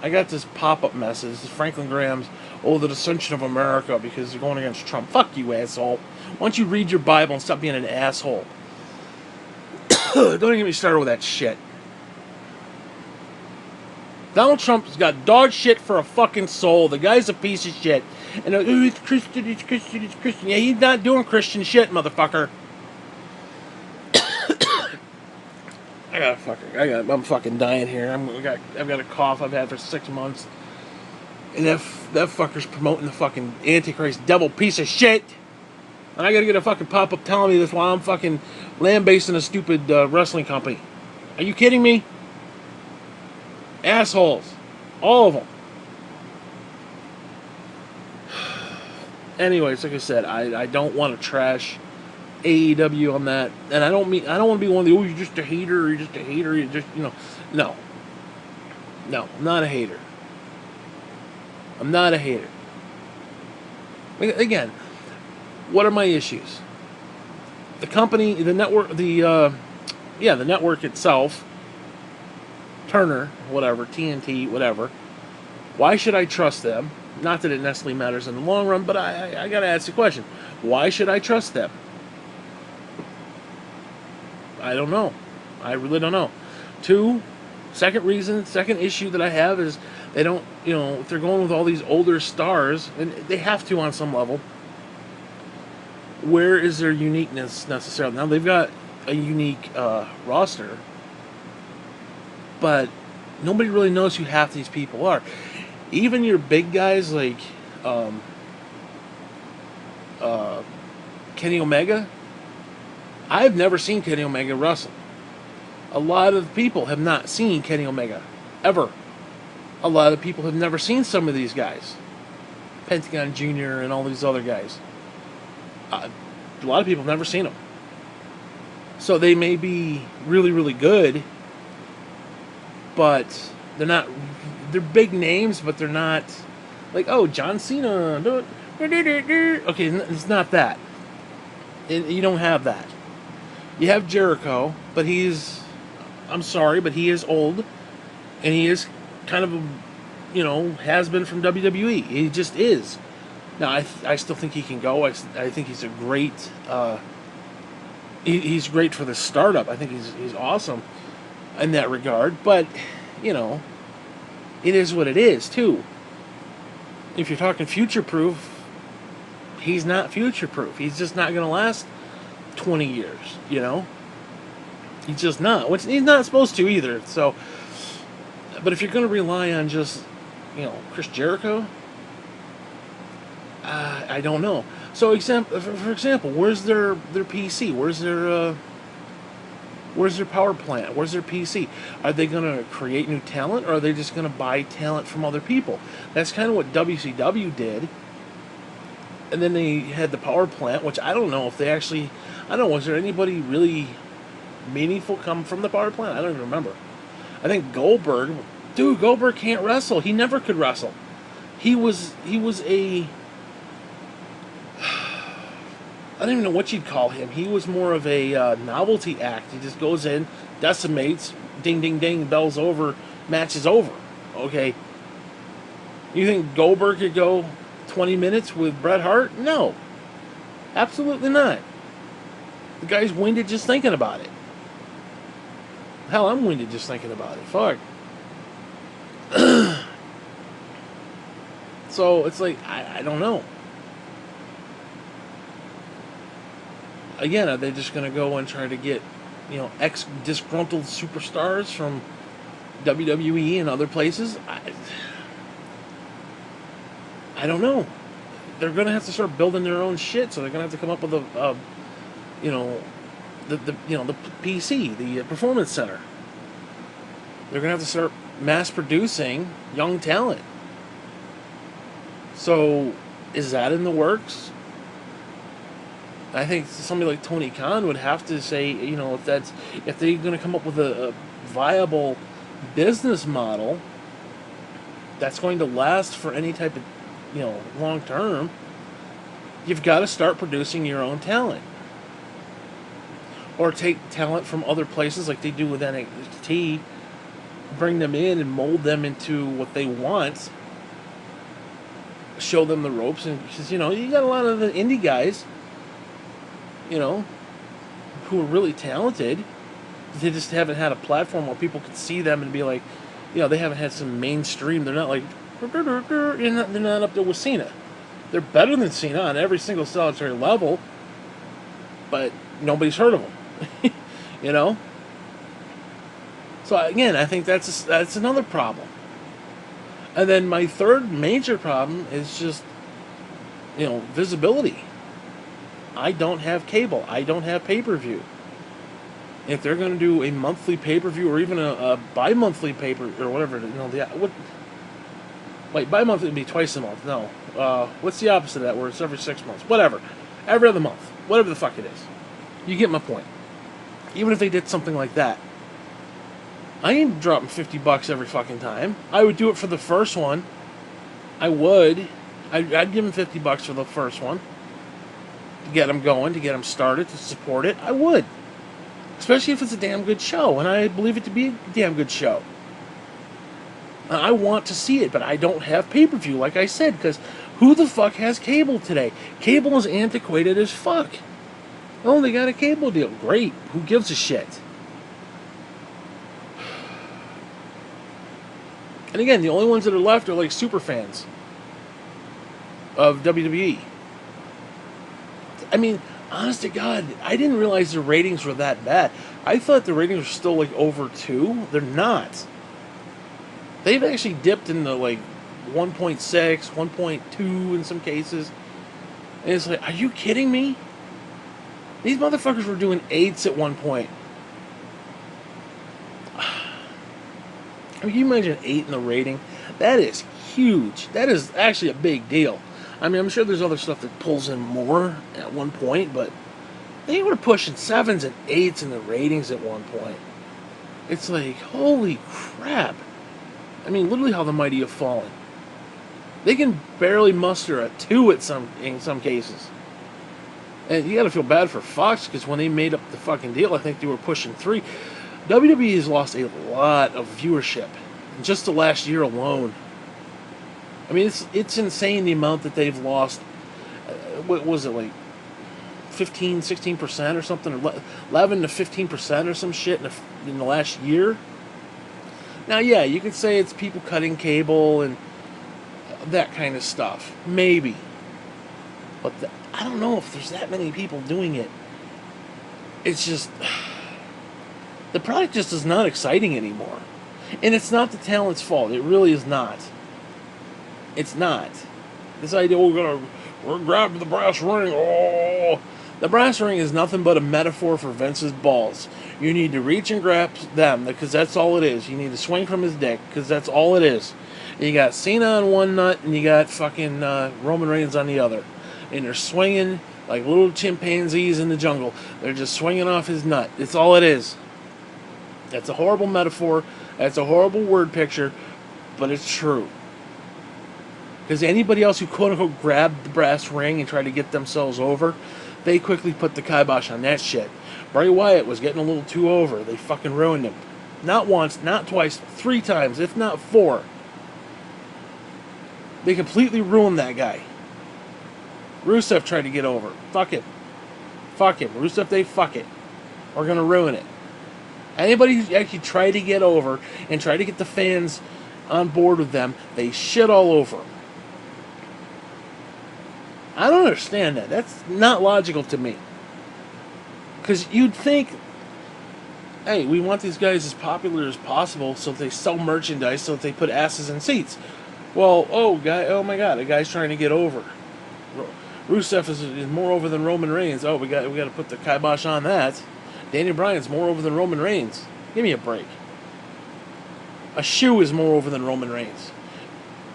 I got this pop-up message. Franklin Graham's, the dissension of America because they're going against Trump. Fuck you, asshole. Why don't you read your Bible and stop being an asshole? Don't even get me started with that shit. Donald Trump's got dog shit for a fucking soul. The guy's a piece of shit. And it's Christian, it's Christian, it's Christian. Yeah, he's not doing Christian shit, motherfucker. I'm fucking dying here. I've got a cough I've had for 6 months. And that fucker's promoting the fucking Antichrist devil piece of shit. And I gotta get a fucking pop-up telling me this while I'm fucking lambasting a stupid wrestling company. Are you kidding me? Assholes. All of them. Anyways, like I said, I don't want to trash AEW on that, and I don't want to be one of the you're just a hater, you're just a hater, you just no, I'm not a hater. I'm not a hater. Again, what are my issues? The company, the network, the network itself, Turner, whatever, TNT, whatever. Why should I trust them? Not that it necessarily matters in the long run, but I gotta ask the question: why should I trust them? I don't know. I really don't know. Second issue that I have is they don't, if they're going with all these older stars, and they have to on some level, where is their uniqueness necessarily? Now, they've got a unique roster, but nobody really knows who half these people are. Even your big guys like Kenny Omega, I've never seen Kenny Omega wrestle. A lot of people have not seen Kenny Omega, ever. A lot of people have never seen some of these guys. Pentagon Jr. and all these other guys. A lot of people have never seen them. So they may be really, really good, but they're big names, but they're not like, John Cena. Okay, it's not that. You don't have that. You have Jericho, but I'm sorry, but he is old, and he is kind of has been from WWE. He just is. Now, I still think he can go. I think he's a great, he's great for the startup. I think he's awesome in that regard, but, it is what it is, too. If you're talking future-proof, he's not future-proof. He's just not going to last 20 years, He's just not. Which he's not supposed to either. So, but if you're going to rely on just Chris Jericho. I don't know. So, for example, where's their PC? Where's their power plant? Where's their PC? Are they going to create new talent, or are they just going to buy talent from other people? That's kind of what WCW did. And then they had the power plant, which I don't know if they actually. I don't know. Was there anybody really meaningful come from the power plant? I don't even remember. I think Goldberg. Dude, Goldberg can't wrestle. He never could wrestle. He was a. I don't even know what you'd call him. He was more of a novelty act. He just goes in, decimates, ding, ding, ding, bells over, match is over. Okay. You think Goldberg could go 20 minutes with Bret Hart? No. Absolutely not. The guy's winded just thinking about it. Hell, I'm winded just thinking about it. Fuck. So, it's like, I don't know. Again, are they just going to go and try to get, ex-disgruntled superstars from WWE and other places? I don't know. They're going to have to start building their own shit, so they're going to have to come up with the PC, the Performance Center. They're going to have to start mass-producing young talent. So, is that in the works? I think somebody like Tony Khan would have to say, if they're going to come up with a viable business model that's going to last for any type of, long term, you've got to start producing your own talent. Or take talent from other places like they do with NXT, bring them in and mold them into what they want, show them the ropes, and because, you got a lot of the indie guys, who are really talented. They just haven't had a platform where people can see them and be like, they haven't had some mainstream. They're not like, they're not up there with Cena. They're better than Cena on every single solitary level, but nobody's heard of them. So again, I think that's another problem. And then my third major problem is just, visibility. I don't have cable. I don't have pay-per-view. If they're going to do a monthly pay-per-view or even a bi-monthly or whatever, bi-monthly would be twice a month. No. What's the opposite of that where it's every 6 months? Whatever. Every other month. Whatever the fuck it is. You get my point. Even if they did something like that, I ain't dropping $50 every fucking time. I would do it for the first one. I would. I'd give them $50 for the first one. To get them going, to get them started, to support it, I would. Especially if it's a damn good show, and I believe it to be a damn good show. I want to see it, but I don't have pay-per-view, like I said, because who the fuck has cable today? Cable is antiquated as fuck. Oh, they got a cable deal. Great. Who gives a shit? And again, the only ones that are left are like super fans of WWE. I mean, honest to God, I didn't realize the ratings were that bad. I thought the ratings were still like over 2. They're not. They've actually dipped into like 1.6, 1.2 in some cases. And it's like, are you kidding me? These motherfuckers were doing 8s at one point. I mean, can you imagine 8 in the rating? That is huge. That is actually a big deal. I mean, I'm sure there's other stuff that pulls in more at one point, but they were pushing 7s and 8s in the ratings at one point. It's like, holy crap. I mean, literally how the mighty have fallen. They can barely muster a 2 in some cases. And you gotta feel bad for Fox, because when they made up the fucking deal, I think they were pushing 3. WWE has lost a lot of viewership in just the last year alone. I mean, it's insane the amount that they've lost. What was it, like 15, 16% or something? Or 11 to 15% or some shit in the last year? Now, yeah, you could say it's people cutting cable and that kind of stuff. Maybe. But I don't know if there's that many people doing it. It's just... the product just is not exciting anymore. And it's not the talent's fault. It really is not. It's not. This idea, we're grabbing the brass ring. Oh, the brass ring is nothing but a metaphor for Vince's balls. You need to reach and grab them because that's all it is. You need to swing from his dick because that's all it is. You got Cena on one nut and you got fucking Roman Reigns on the other, and they're swinging like little chimpanzees in the jungle. They're just swinging off his nut. It's all it is. That's a horrible metaphor. That's a horrible word picture, but it's true. Because anybody else who quote-unquote grabbed the brass ring and tried to get themselves over, they quickly put the kibosh on that shit. Bray Wyatt was getting a little too over. They fucking ruined him. Not once, not twice, 3 times, if not 4. They completely ruined that guy. Rusev tried to get over. Fuck it. Fuck him. Rusev Day, fuck it. We're going to ruin it. Anybody who actually tried to get over and tried to get the fans on board with them, they shit all over them. I don't understand that. That's not logical to me. Because you'd think, hey, we want these guys as popular as possible so they sell merchandise, so that they put asses in seats. Well, oh my God, a guy's trying to get over. Rusev is more over than Roman Reigns. Oh, we got to put the kibosh on that. Daniel Bryan's more over than Roman Reigns. Give me a break. A shoe is more over than Roman Reigns.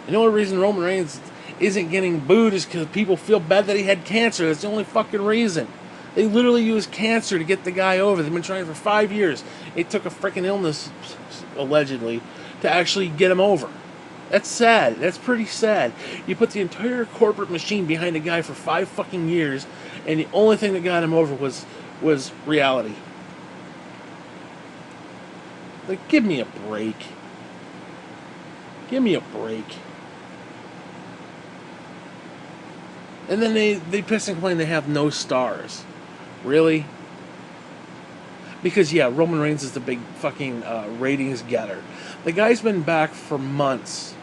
And the only reason Roman Reigns isn't getting booed is because people feel bad that he had cancer. That's the only fucking reason. They literally used cancer to get the guy over. They've been trying for 5 years. It took a freaking illness, allegedly, to actually get him over. That's sad. That's pretty sad. You put the entire corporate machine behind a guy for 5 fucking years, and the only thing that got him over was reality. Like, give me a break. Give me a break. And then they piss and complain they have no stars. Really? Because, yeah, Roman Reigns is the big fucking ratings getter. The guy's been back for months.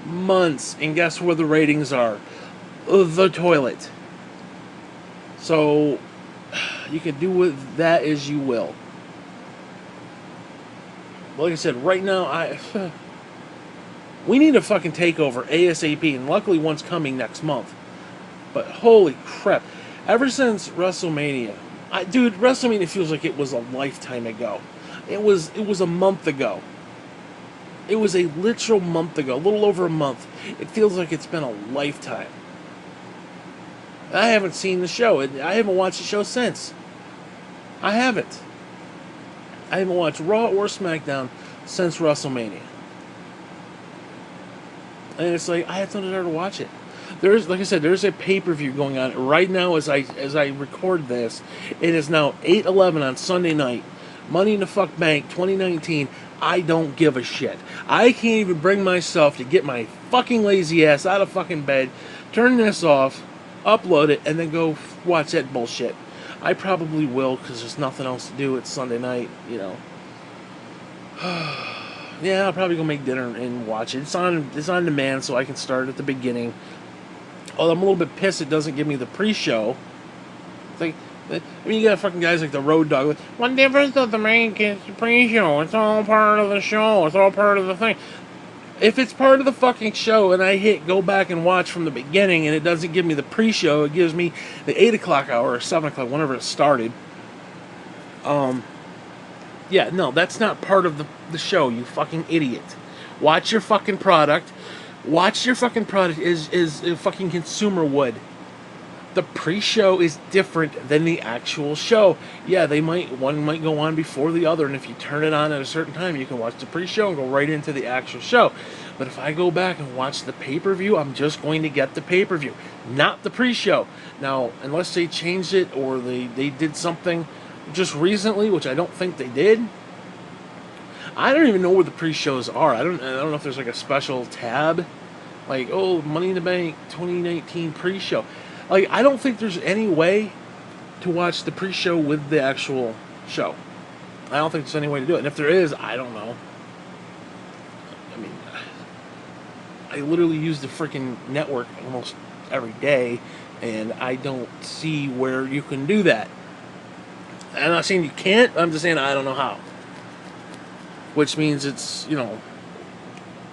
Months. And guess where the ratings are? The toilet. So, you can do with that as you will. Like I said, right now, we need a fucking takeover ASAP. And luckily one's coming next month. But holy crap. Ever since WrestleMania, dude, WrestleMania feels like it was a lifetime ago. It was a month ago. It was a literal month ago, a little over a month. It feels like it's been a lifetime. I haven't seen the show. I haven't watched the show since. I haven't. I haven't watched Raw or SmackDown since WrestleMania. And it's like, I have no desire to watch it. There's, like I said, there's a pay-per-view going on right now as I record this. It is now 8/11 on Sunday night. Money in the Fuck Bank 2019. I don't give a shit. I can't even bring myself to get my fucking lazy ass out of fucking bed, turn this off, upload it, and then go watch that bullshit. I probably will because there's nothing else to do. It's Sunday night, you know. Yeah, I'll probably go make dinner and watch it. It's on demand, so I can start at the beginning. Although I'm a little bit pissed it doesn't give me the pre-show. It's like, I mean, you got fucking guys like the Road Dogg. Like, what difference does it make? It's the pre-show. It's all part of the show. It's all part of the thing. If it's part of the fucking show and I hit go back and watch from the beginning and it doesn't give me the pre-show, it gives me the 8 o'clock hour or 7 o'clock, whenever it started. Yeah, no, that's not part of the show, you fucking idiot. Watch your fucking product. Watch your fucking product as a fucking consumer would. The pre-show is different than the actual show. Yeah, one might go on before the other, and if you turn it on at a certain time, you can watch the pre-show and go right into the actual show. But if I go back and watch the pay-per-view, I'm just going to get the pay-per-view, not the pre-show. Now, unless they changed it or they did something just recently, which I don't think they did. I don't even know where the pre-shows are. I don't know if there's like a special tab, like, oh, Money in the Bank 2019 pre-show. Like, I don't think there's any way to watch the pre-show with the actual show. I don't think there's any way to do it. And if there is, I don't know. I mean, I literally use the freaking network almost every day, and I don't see where you can do that. I'm not saying you can't, I'm just saying I don't know how. Which means it's,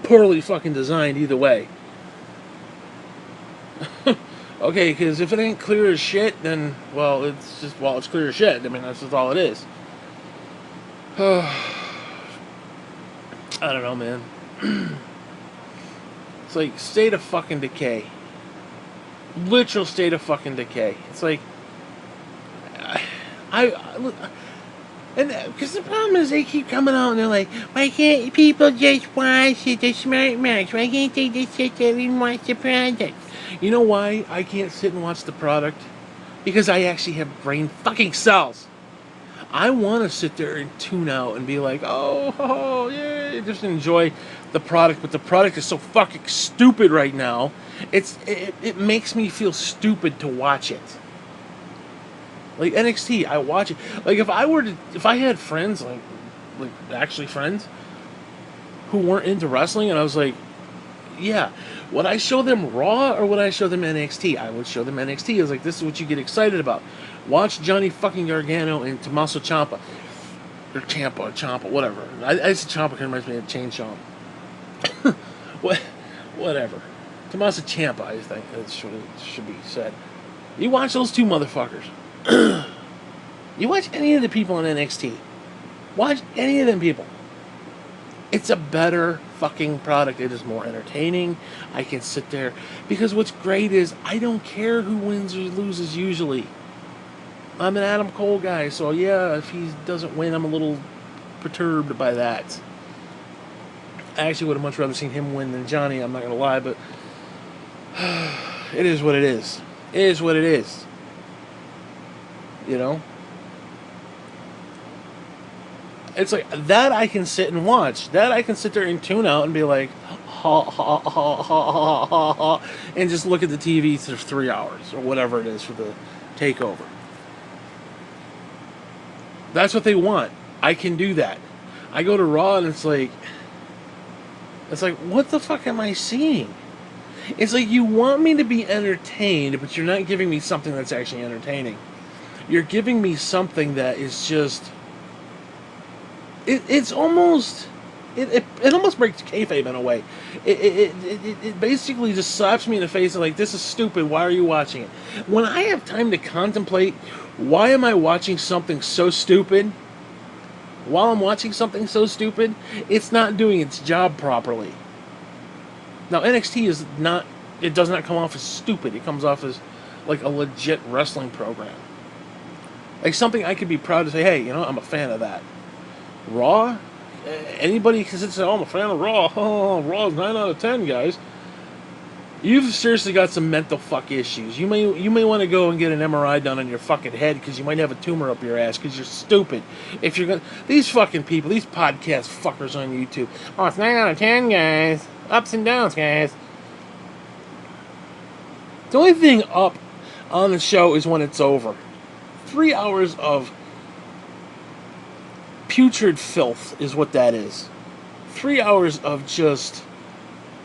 poorly fucking designed either way. Okay, because if it ain't clear as shit, then, well, it's clear as shit. I mean, that's just all it is. I don't know, man. It's like state of fucking decay. Literal state of fucking decay. It's like, I and because the problem is they keep coming out and they're like, why can't people just watch it, the smart match? Why can't they just sit there and watch the product? You know why I can't sit and watch the product? Because I actually have brain fucking cells. I want to sit there and tune out and be like, oh, yeah, just enjoy the product. But the product is so fucking stupid right now. It makes me feel stupid to watch it. Like NXT, I watch it. Like if I had friends, like actually friends, who weren't into wrestling, and I was like, yeah, would I show them Raw or would I show them NXT? I would show them NXT. I was like, this is what you get excited about. Watch Johnny fucking Gargano and Tommaso Ciampa. Or Ciampa, whatever. I said Ciampa because it reminds me of Chain Chomp. Whatever. Tommaso Ciampa, I think that's what it should be said. You watch those two motherfuckers. You watch any of the people in NXT. Watch any of them people. It's a better fucking product. It is more entertaining. I can sit there. Because what's great is I don't care who wins or loses usually. I'm an Adam Cole guy, so yeah, if he doesn't win, I'm a little perturbed by that. I actually would have much rather seen him win than Johnny, I'm not going to lie, but it is what it is. It is what it is. You know? It's like, that I can sit and watch. That I can sit there and tune out and be like, ha, ha, ha, ha, ha, ha, ha, and just look at the TV for 3 hours, or whatever it is for the takeover. That's what they want. I can do that. I go to Raw and it's like, what the fuck am I seeing? It's like you want me to be entertained, but you're not giving me something that's actually entertaining. You're giving me something that is just... It's almost... It almost breaks kayfabe in a way. It basically just slaps me in the face and like, this is stupid, why are you watching it? When I have time to contemplate, why am I watching something so stupid? While I'm watching something so stupid, it's not doing its job properly. Now, NXT is not... It does not come off as stupid. It comes off as like a legit wrestling program. Like something I could be proud to say, hey, you know, I'm a fan of that. Raw? Anybody can sit and say, oh, I'm a fan of Raw. Oh, Raw's 9 out of 10, guys. You've seriously got some mental fuck issues. You may want to go and get an MRI done on your fucking head because you might have a tumor up your ass because you're stupid. If you're gonna... These fucking people, these podcast fuckers on YouTube. Oh, it's 9 out of 10, guys. Ups and downs, guys. The only thing up on the show is when it's over. 3 hours of putrid filth is what that is. 3 hours of just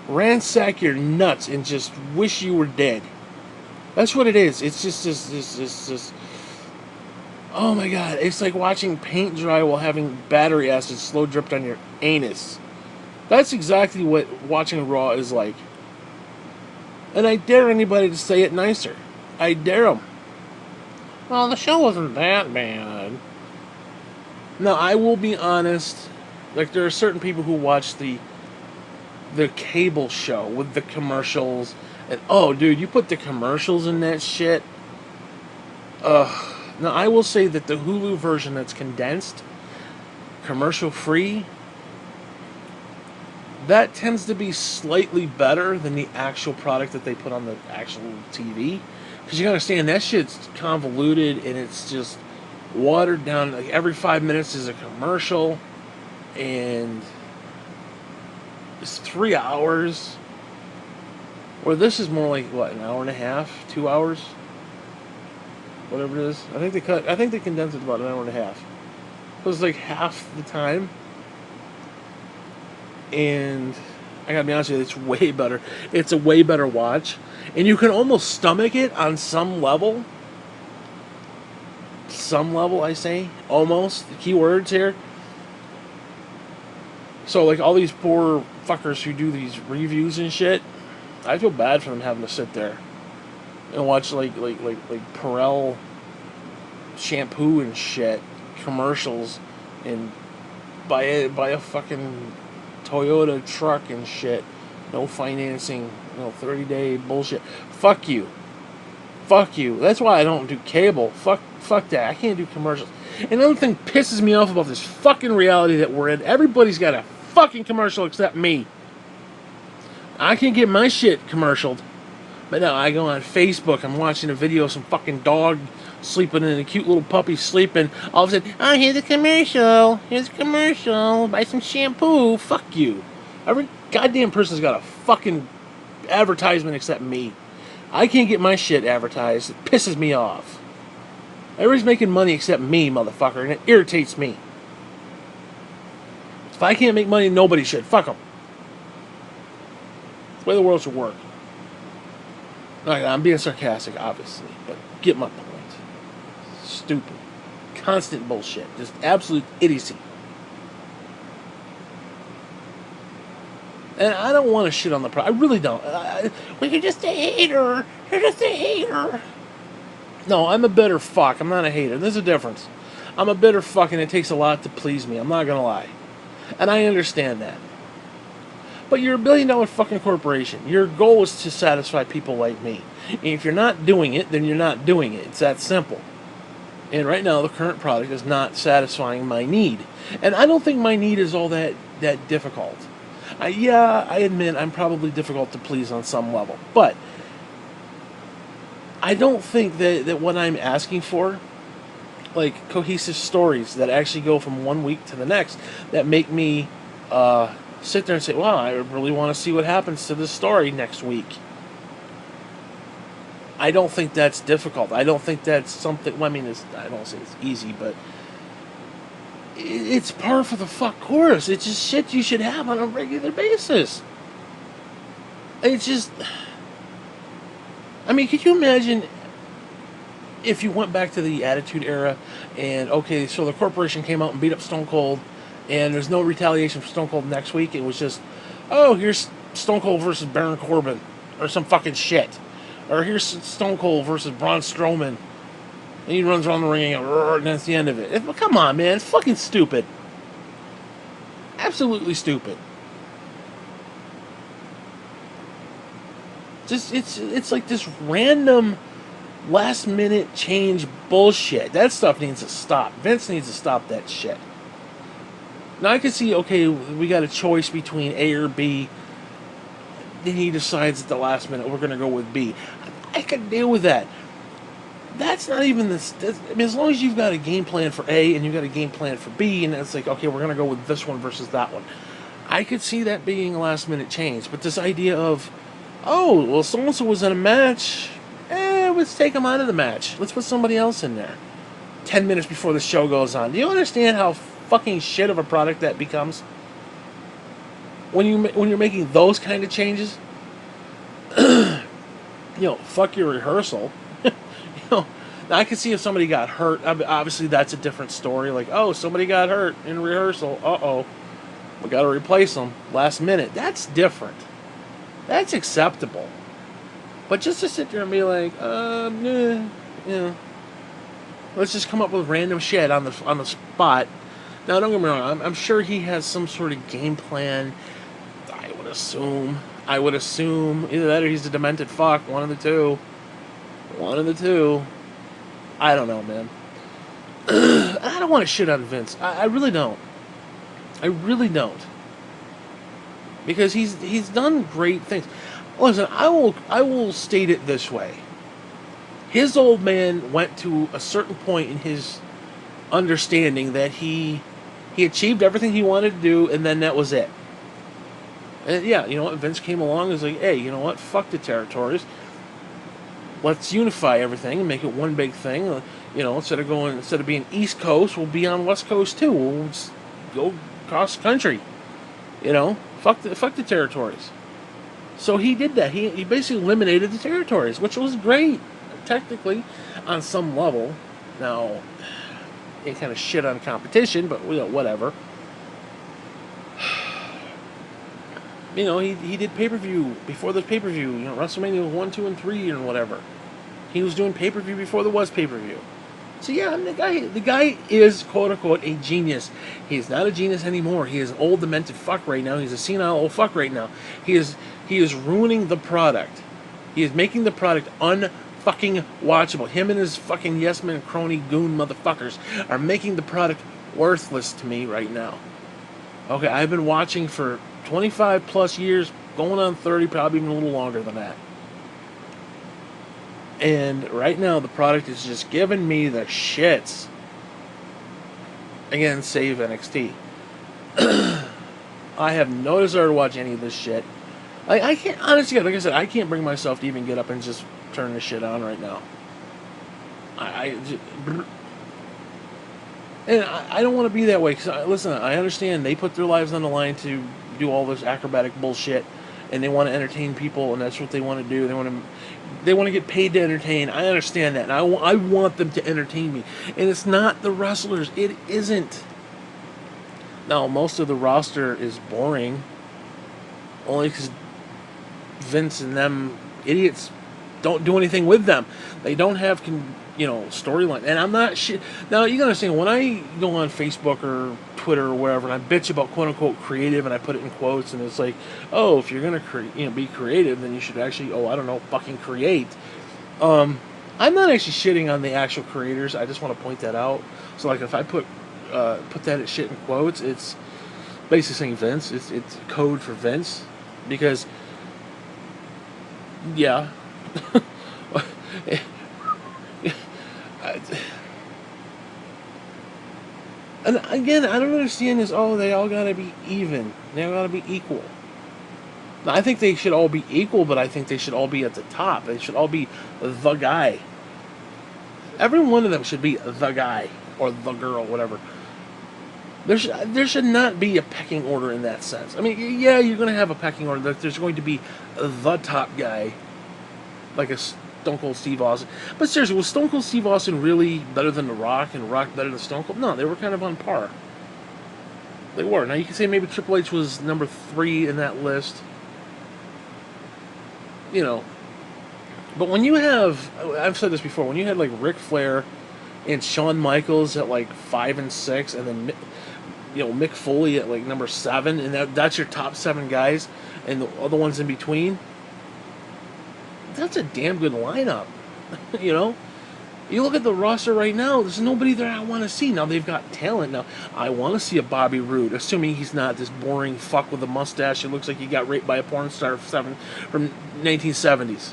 ransack your nuts and just wish you were dead. That's what it is. It's just oh my god, it's like watching paint dry while having battery acid slow dripped on your anus. That's exactly what watching Raw is like. And I dare anybody to say it nicer. I dare them. Well, the show wasn't that bad. Now, I will be honest. Like, there are certain people who watch the cable show with the commercials. And, oh, dude, you put the commercials in that shit. Now, I will say that the Hulu version that's condensed, commercial-free, that tends to be slightly better than the actual product that they put on the actual TV. Because you gotta understand, that shit's convoluted and it's just watered down. Like every 5 minutes is a commercial. And it's 3 hours. Or this is more like, what, an hour and a half? 2 hours? Whatever it is. I think they condensed it to about an hour and a half. So it's like half the time. And I gotta be honest with you, it's way better. It's a way better watch. And you can almost stomach it on some level. Some level, I say. Almost. The key words here. So, like, all these poor fuckers who do these reviews and shit, I feel bad for them having to sit there and watch like Perel shampoo and shit commercials, and buy a fucking Toyota truck and shit. No financing, 30-day bullshit. Fuck you. Fuck you. That's why I don't do cable. Fuck that. I can't do commercials. And another thing pisses me off about this fucking reality that we're in. Everybody's got a fucking commercial except me. I can get my shit commercialed. But no, I go on Facebook, I'm watching a video of some fucking dog sleeping and a cute little puppy sleeping. All of a sudden, oh, here's a commercial. Here's a commercial. Buy some shampoo. Fuck you. Every goddamn person's got a fucking advertisement except me. I can't get my shit advertised. It pisses me off. Everybody's making money except me, motherfucker, and it irritates me. If I can't make money, nobody should. Fuck them. That's the way the world should work. I'm being sarcastic, obviously, but get my point. Stupid. Constant bullshit. Just absolute idiocy. And I don't want to shit on the product. I really don't. Well, you're just a hater. You're just a hater. No, I'm a bitter fuck. I'm not a hater. There's a difference. I'm a bitter fuck, and it takes a lot to please me. I'm not going to lie. And I understand that. But you're $1 billion fucking corporation. Your goal is to satisfy people like me. And if you're not doing it, then you're not doing it. It's that simple. And right now, the current product is not satisfying my need. And I don't think my need is all that difficult. I admit I'm probably difficult to please on some level. But I don't think that what I'm asking for, like cohesive stories that actually go from one week to the next, that make me sit there and say, wow, I really want to see what happens to this story next week. I don't think that's difficult. I don't think that's something, well, I mean, I don't say it's easy, but it's par for the fuck course. It's just shit you should have on a regular basis. It's just, I mean, could you imagine if you went back to the Attitude Era and, okay, so the corporation came out and beat up Stone Cold, and there's no retaliation for Stone Cold next week. It was just, oh, here's Stone Cold versus Baron Corbin, or some fucking shit. Or here's Stone Cold versus Braun Strowman. And he runs around the ring and that's the end of it. Come on, man. It's fucking stupid. Absolutely stupid. Just it's like this random last minute change bullshit. That stuff needs to stop. Vince needs to stop that shit. Now I can see, okay, we got a choice between A or B. Then he decides at the last minute we're going to go with B. I can deal with that. That's not even this. I mean, as long as you've got a game plan for A and you've got a game plan for B, and it's like, okay, we're going to go with this one versus that one. I could see that being a last minute change. But this idea of, oh, well, so-and-so was in a match. Let's take him out of the match. Let's put somebody else in there. 10 minutes before the show goes on. Do you understand how fucking shit of a product that becomes? When you're making those kind of changes, fuck your rehearsal. Now I can see if somebody got hurt. Obviously, that's a different story. Like, oh, somebody got hurt in rehearsal. We got to replace them last minute. That's different. That's acceptable. But just to sit there and be like, let's just come up with random shit on the spot. Now, don't get me wrong. I'm sure he has some sort of game plan. I would assume either that or he's a demented fuck. One of the two. I don't know, man. I don't want to shit on Vince. I really don't. Because he's done great things. Listen, I will state it this way. His old man went to a certain point in his understanding that he achieved everything he wanted to do, and then that was it. And yeah, you know what? Vince came along and was like, hey, you know what? Fuck the territories. Let's unify everything and make it one big thing. Instead of being East Coast, we'll be on West Coast too. We'll just go across the country. Fuck the territories. So he did that. He basically eliminated the territories, which was great, technically, on some level. Now, it kind of shit on competition, but whatever. He did pay-per-view before the pay-per-view, WrestleMania 1, 2, and 3 and whatever. He was doing pay-per-view before there was pay-per-view. So yeah, I'm the guy. The guy is quote unquote a genius. He is not a genius anymore. He is an old demented fuck right now. He's a senile old fuck right now. He is ruining the product. He is making the product unfucking watchable. Him and his fucking yes men crony goon motherfuckers are making the product worthless to me right now. Okay, I've been watching for 25 plus years, going on 30, probably even a little longer than that. And right now, the product is just giving me the shits. Again, save NXT. I have no desire to watch any of this shit. I can't, honestly, like I said, I can't bring myself to even get up and just turn this shit on right now. And I don't want to be that way, because, listen, I understand they put their lives on the line to do all this acrobatic bullshit, and they want to entertain people, and that's what they want to do. They want to get paid to entertain. I understand that, and I want them to entertain me. And it's not the wrestlers. It isn't. Now, most of the roster is boring, only because Vince and them idiots don't do anything with them. They don't have, storyline. And I'm not shit. Now, you gotta understand, when I go on Facebook or Twitter or wherever, and I bitch about quote unquote creative, and I put it in quotes, and it's like, oh, if you're gonna be creative, then you should actually, fucking create. I'm not actually shitting on the actual creators. I just want to point that out. So, like, if I put that shit in quotes, it's basically saying Vince. It's code for Vince, because, yeah. And again, I don't understand this. Oh, they all gotta be even. They all gotta be equal. Now, I think they should all be equal, but I think they should all be at the top. They should all be the guy. Every one of them should be the guy or the girl, whatever. There should not be a pecking order in that sense. I mean, yeah, you're going to have a pecking order. There's going to be the top guy, like a Stone Cold Steve Austin. But seriously, was Stone Cold Steve Austin really better than The Rock, and Rock better than Stone Cold? No, they were kind of on par. They were. Now, you can say maybe Triple H was number 3 in that list. But when you have, I've said this before, when you had like Ric Flair and Shawn Michaels at like 5 and 6, and then Mick Foley at like number 7, and that's your top 7 guys, and the other ones in between, that's a damn good lineup. You look at the roster right now, there's nobody there I want to see. Now, they've got talent. Now, I want to see a Bobby Roode, assuming he's not this boring fuck with a mustache. It looks like he got raped by a porn star from 1970s.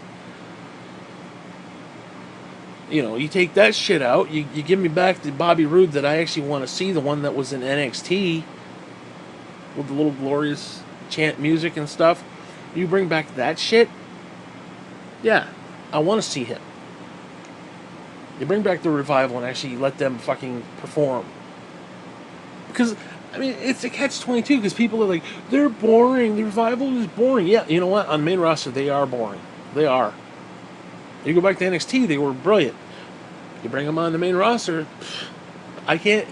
You take that shit out, you give me back the Bobby Roode that I actually want to see, the one that was in NXT, with the little glorious chant music and stuff. You bring back that shit, yeah, I want to see him. You bring back the Revival and actually let them fucking perform. Because, I mean, it's a catch-22, because people are like, they're boring, the Revival is boring. Yeah, you know what? On the main roster, they are boring. They are. You go back to NXT, they were brilliant. You bring them on the main roster, I can't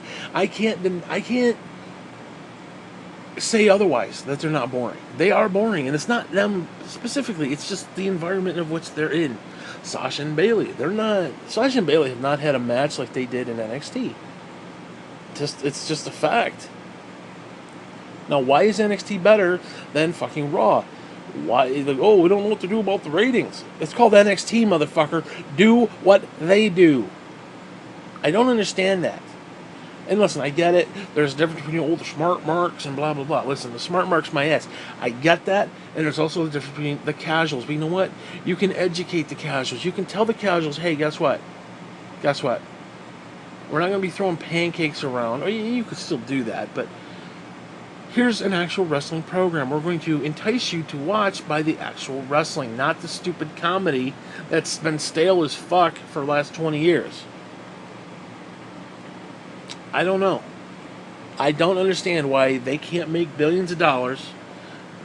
say otherwise, that they're not boring. They are boring, and it's not them specifically, it's just the environment of which they're in. Sasha and Bayley have not had a match like they did in NXT. It's just a fact. Now, why is NXT better than fucking Raw? Why? Like, oh, we don't know what to do about the ratings. It's called NXT, motherfucker. Do what they do. I don't understand that. And listen, I get it. There's a difference between the smart marks and blah, blah, blah. Listen, the smart mark's my ass. I get that. And there's also the difference between the casuals. But you know what? You can educate the casuals. You can tell the casuals, hey, guess what? Guess what? We're not going to be throwing pancakes around. Or you could still do that, but here's an actual wrestling program. We're going to entice you to watch by the actual wrestling, not the stupid comedy that's been stale as fuck for the last 20 years. I don't know. I don't understand why they can't make billions of dollars,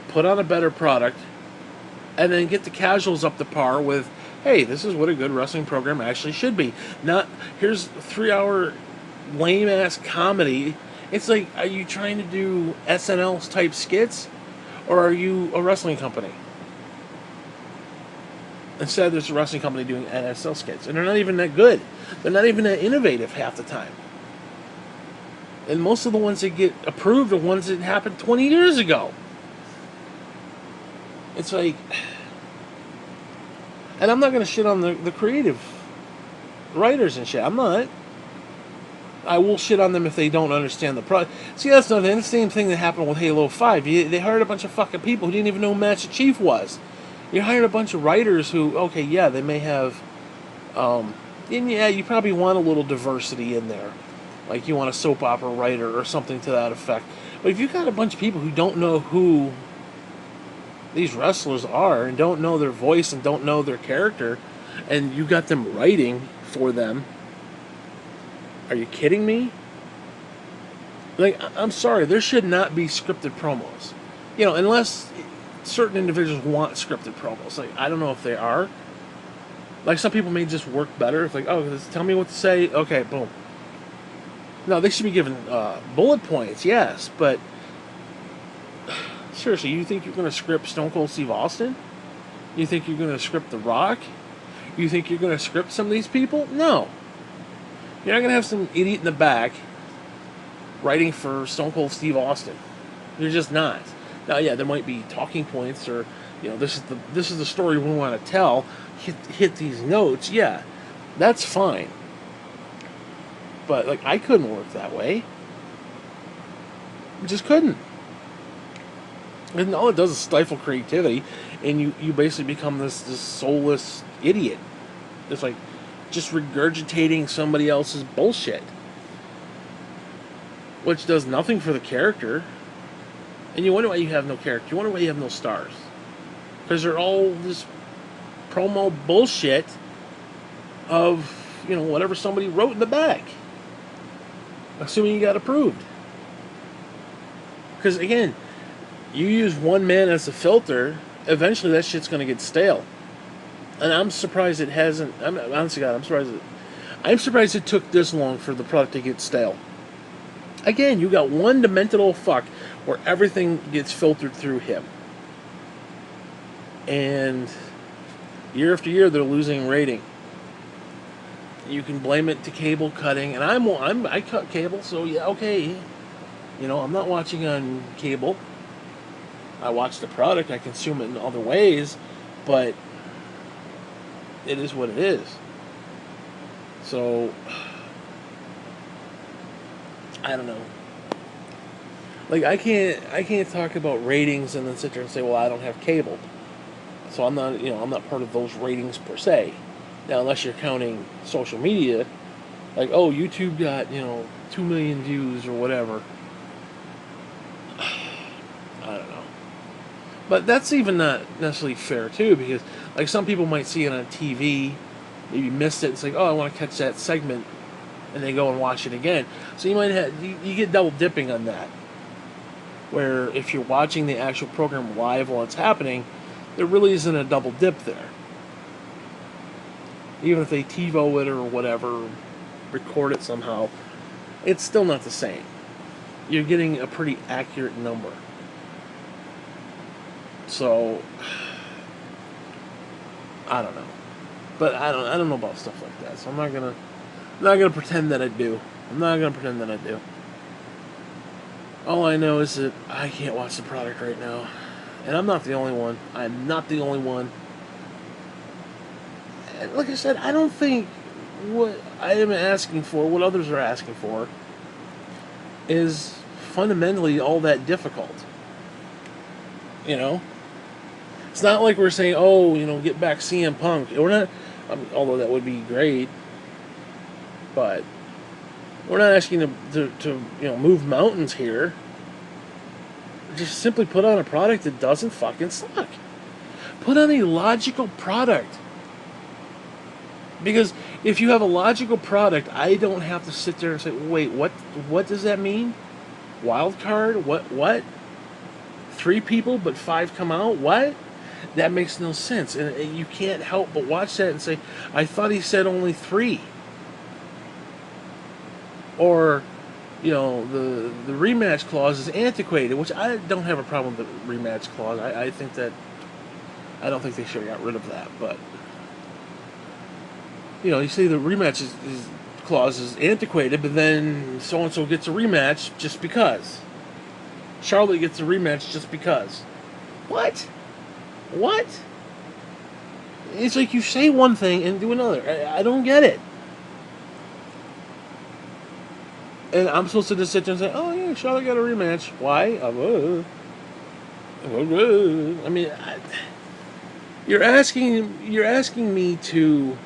put on a better product, and then get the casuals up to par with, hey, this is what a good wrestling program actually should be. Not, here's 3-hour lame-ass comedy. It's like, are you trying to do SNL type skits, or are you a wrestling company? Instead, there's a wrestling company doing NSL skits, and they're not even that good. They're not even that innovative half the time. And most of the ones that get approved are ones that happened 20 years ago. It's like... And I'm not going to shit on the creative writers and shit. I'm not. I will shit on them if they don't understand the product. See, that's not the same thing that happened with Halo 5. They hired a bunch of fucking people who didn't even know who Master Chief was. You hired a bunch of writers who, okay, yeah, they may have... and yeah, you probably want a little diversity in there. Like you want a soap opera writer or something to that effect. But if you've got a bunch of people who don't know who these wrestlers are and don't know their voice and don't know their character, and you got them writing for them, are you kidding me? Like, I'm sorry, there should not be scripted promos. You know, unless certain individuals want scripted promos. Like, I don't know if they are. Like, some people may just work better. It's like, oh, tell me what to say. Okay, boom. No, they should be given bullet points, yes, but seriously, you think you're going to script Stone Cold Steve Austin? You think you're going to script The Rock? You think you're going to script some of these people? No. You're not going to have some idiot in the back writing for Stone Cold Steve Austin. You're just not. Now, yeah, there might be talking points, or you know, this is the story we want to tell. Hit these notes, yeah, that's fine. But, like, I couldn't work that way. I just couldn't. And all it does is stifle creativity, and you basically become this soulless idiot. It's like just regurgitating somebody else's bullshit. Which does nothing for the character. And you wonder why you have no character. You wonder why you have no stars. Because they're all this promo bullshit of, you know, whatever somebody wrote in the back. Assuming you got approved. Because, again, you use one man as a filter, eventually that shit's going to get stale. And I'm surprised it hasn't... honestly, God, I'm surprised it took this long for the product to get stale. Again, you got one demented old fuck where everything gets filtered through him. And year after year, they're losing rating. You can blame it to cable cutting, and I cut cable, so yeah, okay. You know, I'm not watching on cable. I watch the product, I consume it in other ways, but it is what it is. So, I don't know. Like, I can't talk about ratings and then sit there and say, well, I don't have cable, so I'm not part of those ratings per se. Now, unless you're counting social media, like, oh, YouTube got, 2 million views or whatever. I don't know. But that's even not necessarily fair, too, because, like, some people might see it on TV, maybe missed it, and say, oh, I want to catch that segment, and they go and watch it again. So you might you get double dipping on that. Where if you're watching the actual program live while it's happening, there really isn't a double dip there. Even if they TiVo it or whatever, record it somehow, it's still not the same. You're getting a pretty accurate number. So, I don't know. But I don't know about stuff like that. So I'm not gonna pretend that I do. I'm not gonna pretend that I do. All I know is that I can't watch the product right now. And I'm not the only one. I'm not the only one. And like I said, I don't think what I am asking for, what others are asking for, is fundamentally all that difficult. You know? It's not like we're saying, oh, get back CM Punk. We're not, although that would be great, but we're not asking to move mountains here. Just simply put on a product that doesn't fucking suck. Put on a logical product. Because if you have a logical product, I don't have to sit there and say, wait, what does that mean? Wild card? What? 3 people but 5 come out? What? That makes no sense. And you can't help but watch that and say, I thought he said only 3. Or, the rematch clause is antiquated, which I don't have a problem with the rematch clause. I don't think they should have got rid of that, but You say the rematch clause is antiquated, but then so and so gets a rematch just because. Charlotte gets a rematch just because. What? What? It's like you say one thing and do another. I don't get it. And I'm supposed to just sit there and say, "Oh yeah, Charlotte got a rematch." Why? I mean, you're asking me to,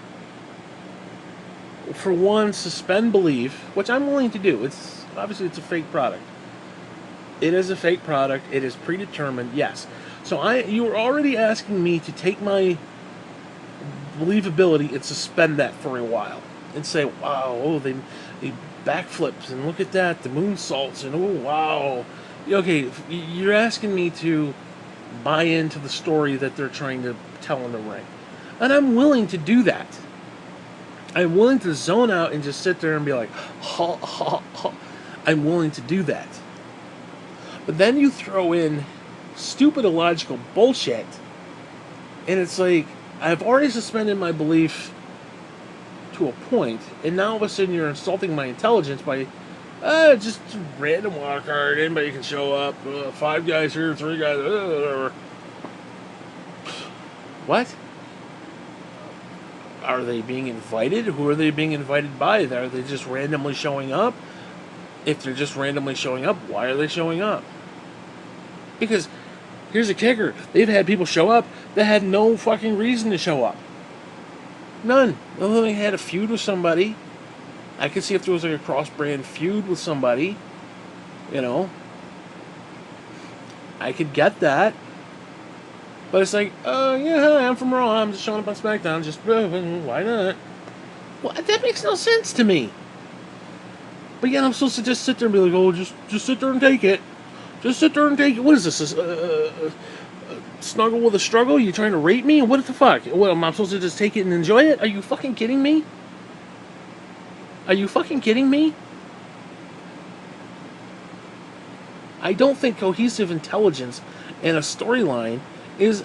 for one, suspend belief, which I'm willing to do. It's obviously it's a fake product. It is a fake product. It is predetermined. Yes. So you were already asking me to take my believability and suspend that for a while and say, "Wow, oh they backflips and look at that, the moonsaults and oh wow." Okay, you're asking me to buy into the story that they're trying to tell in the ring, and I'm willing to do that. I'm willing to zone out and just sit there and be like, ha ha ha. I'm willing to do that. But then you throw in stupid illogical bullshit, and it's like, I've already suspended my belief to a point, and now all of a sudden you're insulting my intelligence by just random wild card, anybody can show up, 5 guys here, 3 guys, whatever. What? Are they being invited? Who are they being invited by? Are they just randomly showing up? If they're just randomly showing up, why are they showing up? Because here's a kicker. They've had people show up that had no fucking reason to show up. None. Other than they had a feud with somebody. I could see if there was like a cross-brand feud with somebody. I could get that. But it's like, yeah, hi, I'm from Raw. I'm just showing up on SmackDown. Just, why not? Well, that makes no sense to me. But yeah, I'm supposed to just sit there and be like, oh, just sit there and take it. Just sit there and take it. What is this? Snuggle with a struggle? You trying to rape me? What the fuck? What, am I supposed to just take it and enjoy it? Are you fucking kidding me? Are you fucking kidding me? I don't think cohesive intelligence and a storyline is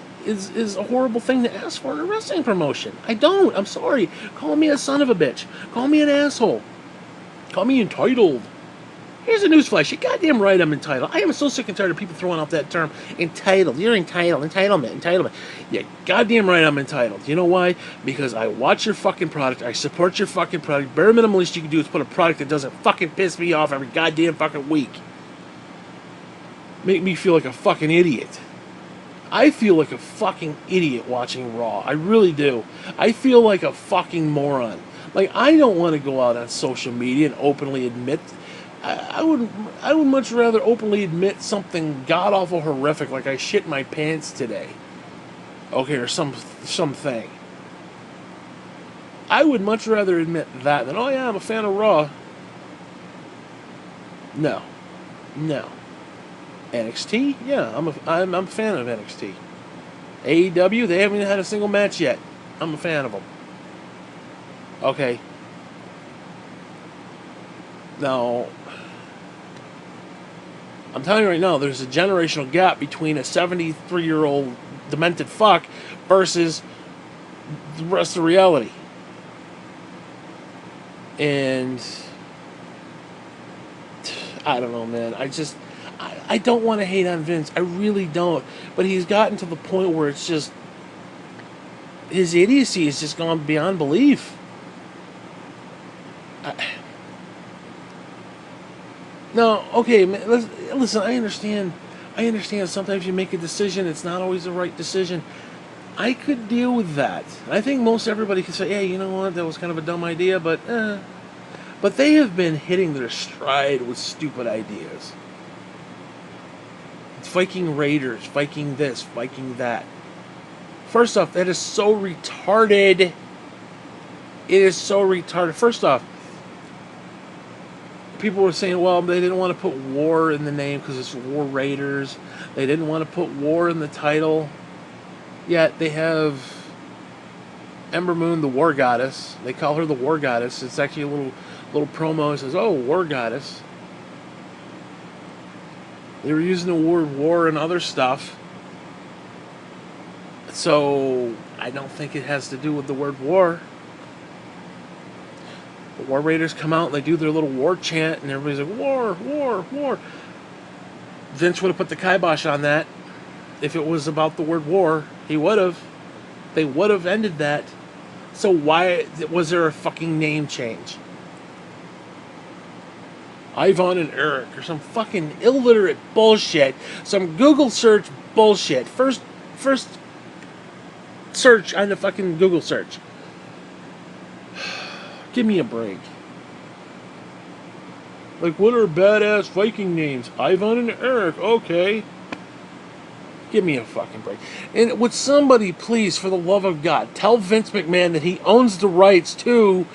a horrible thing to ask for in a wrestling promotion. I don't. I'm sorry. Call me a son of a bitch. Call me an asshole. Call me entitled. Here's a newsflash. You're goddamn right I'm entitled. I am so sick and tired of people throwing out that term, entitled. You're entitled. Entitlement. Yeah, goddamn right I'm entitled. You know why? Because I watch your fucking product. I support your fucking product. Bare minimum least you can do is put a product that doesn't fucking piss me off every goddamn fucking week. Make me feel like a fucking idiot. I feel like a fucking idiot watching Raw. I really do. I feel like a fucking moron. Like, I don't want to go out on social media and openly admit... I would much rather openly admit something god-awful horrific, like I shit my pants today. Okay, or something. I would much rather admit that than, oh yeah, I'm a fan of Raw. No. NXT? Yeah, I'm a fan of NXT. AEW? They haven't even had a single match yet. I'm a fan of them. Okay. Now, I'm telling you right now, there's a generational gap between a 73-year-old demented fuck versus the rest of reality. And I don't know, man. I don't want to hate on Vince. I really don't. But he's gotten to the point where it's just, his idiocy has just gone beyond belief. No, okay, man, listen, I understand sometimes you make a decision, it's not always the right decision. I could deal with that. I think most everybody could say, hey, you know what, that was kind of a dumb idea, but they have been hitting their stride with stupid ideas. It's Viking Raiders, Viking this, Viking that. First off, that is so retarded. It is so retarded. First off, people were saying, well, they didn't want to put war in the name because it's War Raiders. They didn't want to put war in the title. Yet they have Ember Moon, the War Goddess. They call her the War Goddess. It's actually a little promo that says, oh, War Goddess. They were using the word war and other stuff. So I don't think it has to do with the word war. The War Raiders come out and they do their little war chant, and everybody's like, war, war, war. Vince would have put the kibosh on that. If it was about the word war, he would have. They would have ended that. So why was there a fucking name change? Ivan and Eric, or some fucking illiterate bullshit. Some Google search bullshit. First search on the fucking Google search. Give me a break. Like, what are badass Viking names? Ivan and Eric, okay. Give me a fucking break. And would somebody please, for the love of God, tell Vince McMahon that he owns the rights to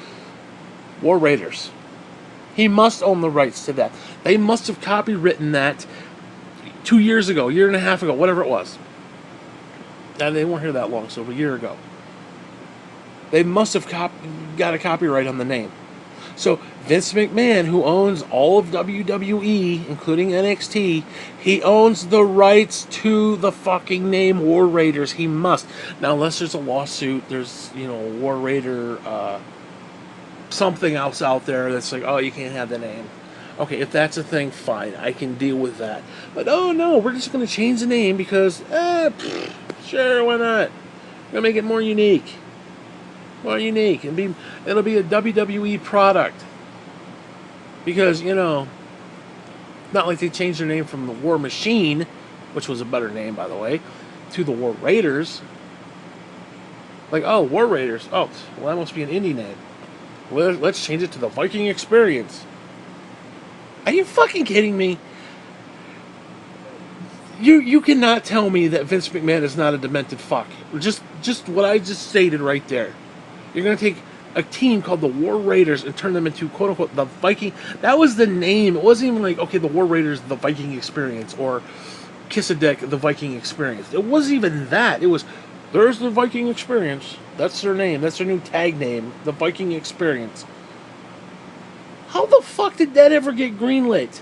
War Raiders. He must own the rights to that. They must have copywritten that 2 years ago, a year and a half ago, whatever it was. And they weren't here that long, so a year ago. They must have got a copyright on the name. So Vince McMahon, who owns all of WWE, including NXT, he owns the rights to the fucking name War Raiders. He must. Now, unless there's a lawsuit, there's, War Raider, something else out there that's like, oh, you can't have the name. Okay, if that's a thing, fine. I can deal with that. But, oh, no, we're just going to change the name because, sure, why not? We're going to make it more unique. More unique. It'll be a WWE product. Because, not like they changed their name from the War Machine, which was a better name, by the way, to the War Raiders. Like, oh, War Raiders. Oh, well, that must be an indie name. Well, let's change it to the Viking Experience. Are you fucking kidding me? You cannot tell me that Vince McMahon is not a demented fuck. Just what I just stated right there. You're going to take a team called the War Raiders and turn them into, quote-unquote, the Viking. That was the name. It wasn't even like, okay, the War Raiders, the Viking Experience, or Kiss a Dick, the Viking Experience. It wasn't even that. It was, there's the Viking Experience. That's their name. That's their new tag name, the Viking Experience. How the fuck did that ever get greenlit?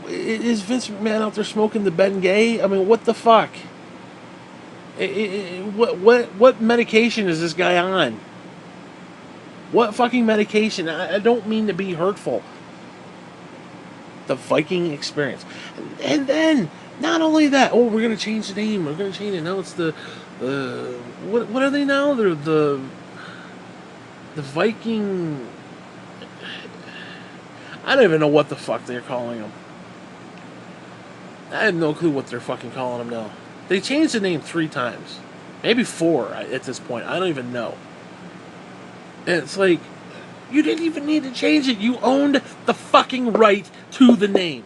Is Vince McMahon out there smoking the Bengay? I mean, what the fuck? What medication is this guy on? What fucking medication? I don't mean to be hurtful. The Viking Experience. And then, not only that, oh, we're going to change the name. We're going to change it. Now it's the what are they now? They're the Viking... I don't even know what the fuck they're calling them. I have no clue what they're fucking calling them now. They changed the name 3 times. Maybe 4 at this point. I don't even know. And it's like, you didn't even need to change it. You owned the fucking right to the name.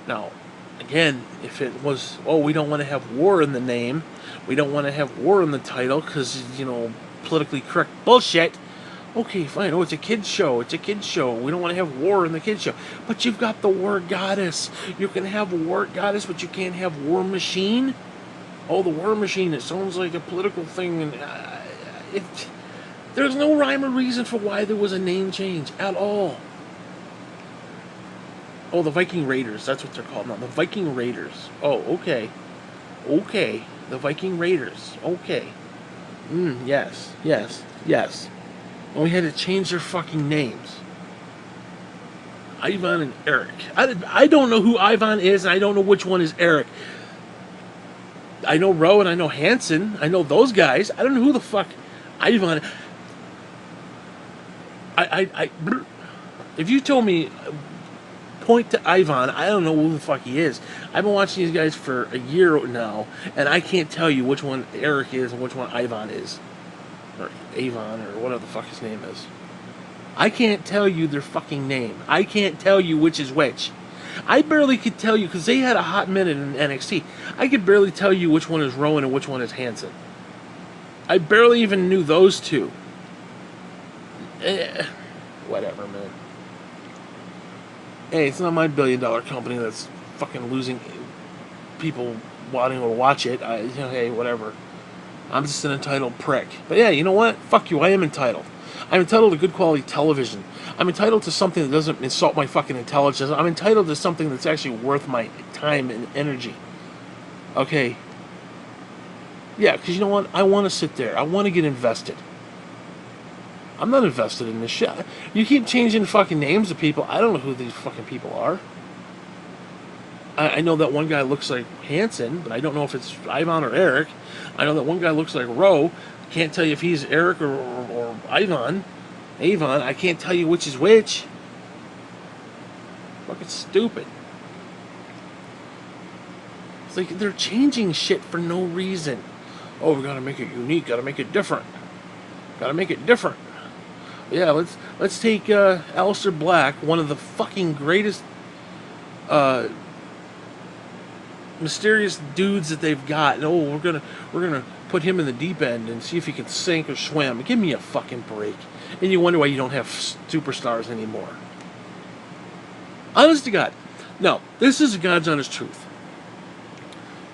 Now, again, if it was, oh, we don't want to have war in the name. We don't want to have war in the title because, politically correct bullshit. Okay, fine. Oh, it's a kid's show. It's a kid's show. We don't want to have war in the kid's show. But you've got the War Goddess. You can have War Goddess, but you can't have War Machine. Oh, the War Machine. It sounds like a political thing. And there's no rhyme or reason for why there was a name change at all. Oh, the Viking Raiders. That's what they're called now. The Viking Raiders. Oh, okay. Okay. The Viking Raiders. Okay. Yes. And we had to change their fucking names. Ivan and Eric. I don't know who Ivan is, and I don't know which one is Eric. I know Rowe and I know Hanson. I know those guys. I don't know who the fuck Ivan... If you told me, point to Ivan, I don't know who the fuck he is. I've been watching these guys for a year now, and I can't tell you which one Eric is and which one Ivan is. Or Avon, or whatever the fuck his name is. I can't tell you their fucking name. I can't tell you which is which. I barely could tell you, because they had a hot minute in NXT. I could barely tell you which one is Rowan and which one is Hanson. I barely even knew those two. Whatever, man. Hey, it's not my billion-dollar company that's fucking losing people wanting to watch it. Hey, whatever. I'm just an entitled prick. But yeah, you know what? Fuck you, I am entitled. I'm entitled to good quality television. I'm entitled to something that doesn't insult my fucking intelligence. I'm entitled to something that's actually worth my time and energy. Okay? Yeah, because you know what? I want to sit there. I want to get invested. I'm not invested in this shit. You keep changing fucking names of people. I don't know who these fucking people are. I know that one guy looks like Hanson, but I don't know if it's Ivan or Eric. I know that one guy looks like Roe. Can't tell you if he's Eric or Ivan. Avon. I can't tell you which is which. Fucking stupid. It's like they're changing shit for no reason. Oh, we gotta make it unique. Gotta make it different. Gotta make it different. Yeah, let's take Aleister Black, one of the fucking greatest mysterious dudes that they've got. And, oh, we're gonna put him in the deep end and see if he can sink or swim. Give me a fucking break. And you wonder why you don't have superstars anymore. Honest to God. No, this is God's honest truth.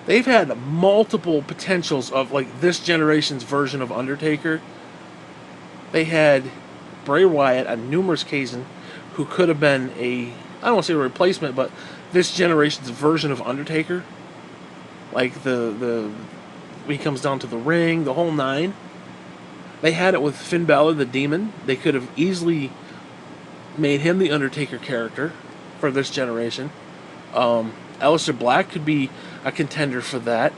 They've had multiple potentials of like this generation's version of Undertaker. They had Bray Wyatt on numerous occasions who could have been I don't want to say a replacement, but this generation's version of Undertaker. Like when he comes down to the ring, the whole nine. They had it with Finn Balor, the Demon. They could have easily made him the Undertaker character for this generation. Aleister Black could be a contender for that.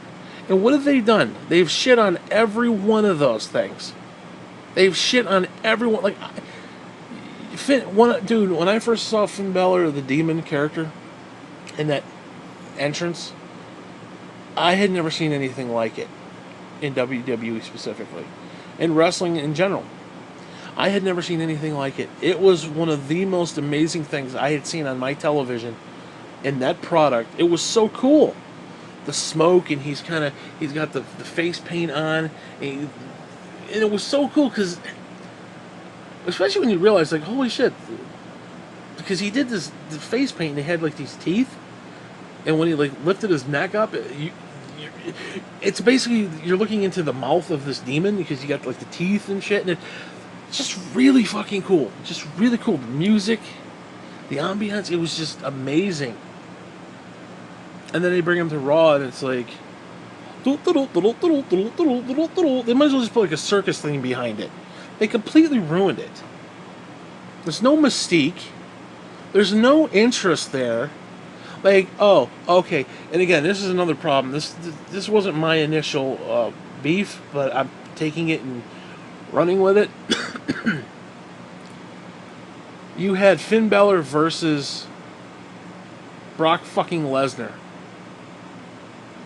And what have they done? They've shit on every one of those things. They've shit on everyone. Like, dude, when I first saw Finn Balor, the Demon character, in that entrance, I had never seen anything like it in WWE specifically, in wrestling in general. I had never seen anything like it. It was one of the most amazing things I had seen on my television. In that product, it was so cool. The smoke, and he's got the face paint on, and it was so cool because, especially when you realize, like, holy shit, because he did the face paint, and he had like these teeth, and when he like lifted his neck up, it's basically you're looking into the mouth of this demon because you got like the teeth and shit, and it's just really fucking cool. Just really cool. The music, the ambiance, it was just amazing. And then they bring him to Raw, and it's like, they might as well just put like a circus thing behind it. They completely ruined it. There's no mystique. There's no interest there. Like, oh, okay. And again, this is another problem. This wasn't my initial beef, but I'm taking it and running with it. You had Finn Balor versus Brock fucking Lesnar.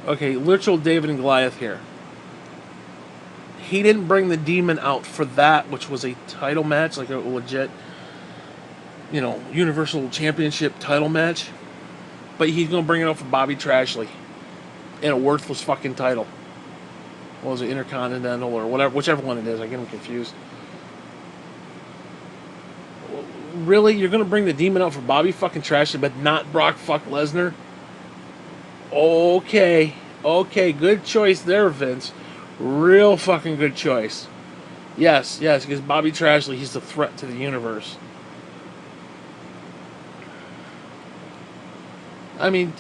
Okay, literal David and Goliath here. He didn't bring the Demon out for that, which was a title match, like a legit, Universal Championship title match. But he's going to bring it out for Bobby Trashley in a worthless fucking title. What was it, Intercontinental or whatever, whichever one it is. I get him confused. Really? You're going to bring the Demon out for Bobby fucking Trashley, but not Brock fuck Lesnar? Okay, good choice there, Vince. Real fucking good choice. Yes, because Bobby Trashley, he's the threat to the universe. I mean,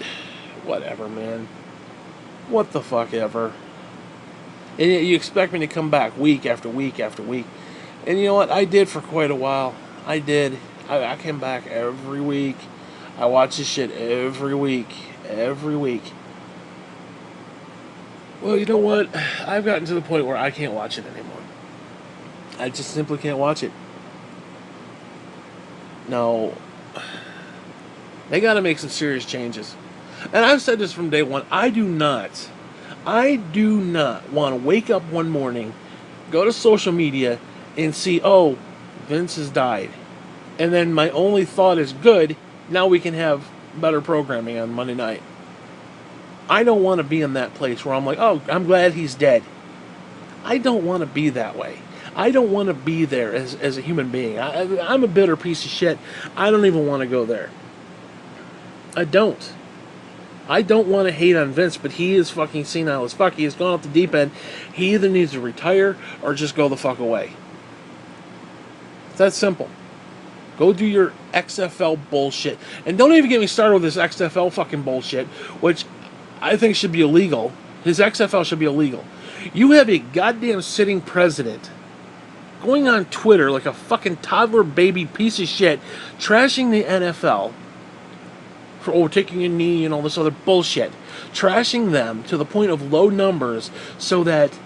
whatever, man. What the fuck ever. And you expect me to come back week after week after week. And you know what? I did for quite a while. I did. I came back every week. I watch this shit every week. Every week. Well, you know what? I've gotten to the point where I can't watch it anymore. I just simply can't watch it. No. They gotta make some serious changes. And I've said this from day one. I do not want to wake up one morning, go to social media, and see, oh, Vince has died. And then my only thought is, good, now we can have better programming on Monday night. I don't want to be in that place where I'm like, oh, I'm glad he's dead. I don't want to be that way. I don't want to be there as a human being. I'm a bitter piece of shit. I don't even want to go there. I don't want to hate on Vince, but he is fucking senile as fuck. He has gone off the deep end. He either needs to retire or just go the fuck away. It's that simple. Go do your XFL bullshit. And don't even get me started with this XFL fucking bullshit, which I think should be illegal. His XFL should be illegal. You have a goddamn sitting president going on Twitter like a fucking toddler baby piece of shit, trashing the NFL for taking a knee and all this other bullshit. Trashing them to the point of low numbers so that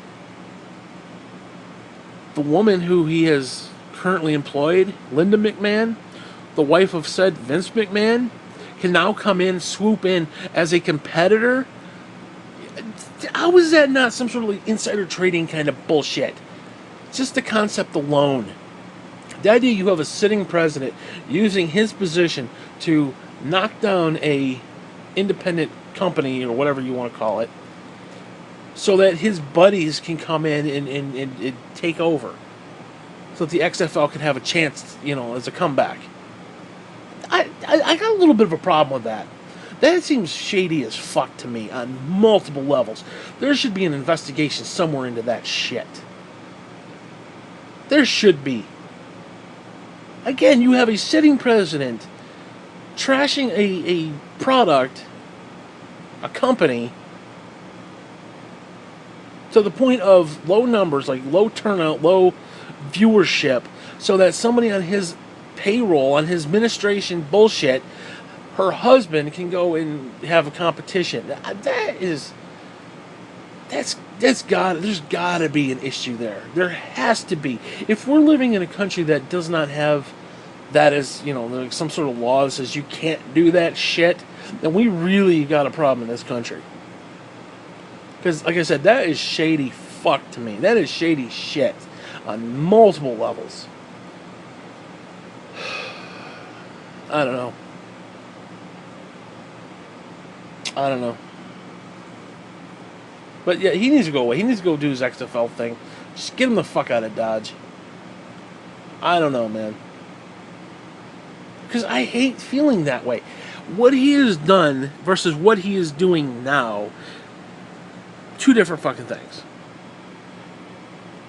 the woman who he has currently employed, Linda McMahon, the wife of said Vince McMahon, can now come in, swoop in as a competitor. How is that not some sort of insider trading kind of bullshit? Just the concept alone. The idea you have a sitting president using his position to knock down a independent company or whatever you want to call it, so that his buddies can come in and take over, so that the XFL can have a chance, as a comeback. I got a little bit of a problem with that. That seems shady as fuck to me on multiple levels. There should be an investigation somewhere into that shit. There should be. Again, you have a sitting president trashing a product, a company, to the point of low numbers, like low turnout, low viewership, so that somebody on his payroll, on his administration bullshit, her husband can go and have a competition. There's gotta be an issue there. There has to be. If we're living in a country that does not have that as, like some sort of law that says you can't do that shit, then we really got a problem in this country. Because, like I said, that is shady fuck to me. That is shady shit on multiple levels. I don't know. But yeah, he needs to go away. He needs to go do his XFL thing. Just get him the fuck out of Dodge. I don't know, man. Because I hate feeling that way. What he has done versus what he is doing now, two different fucking things.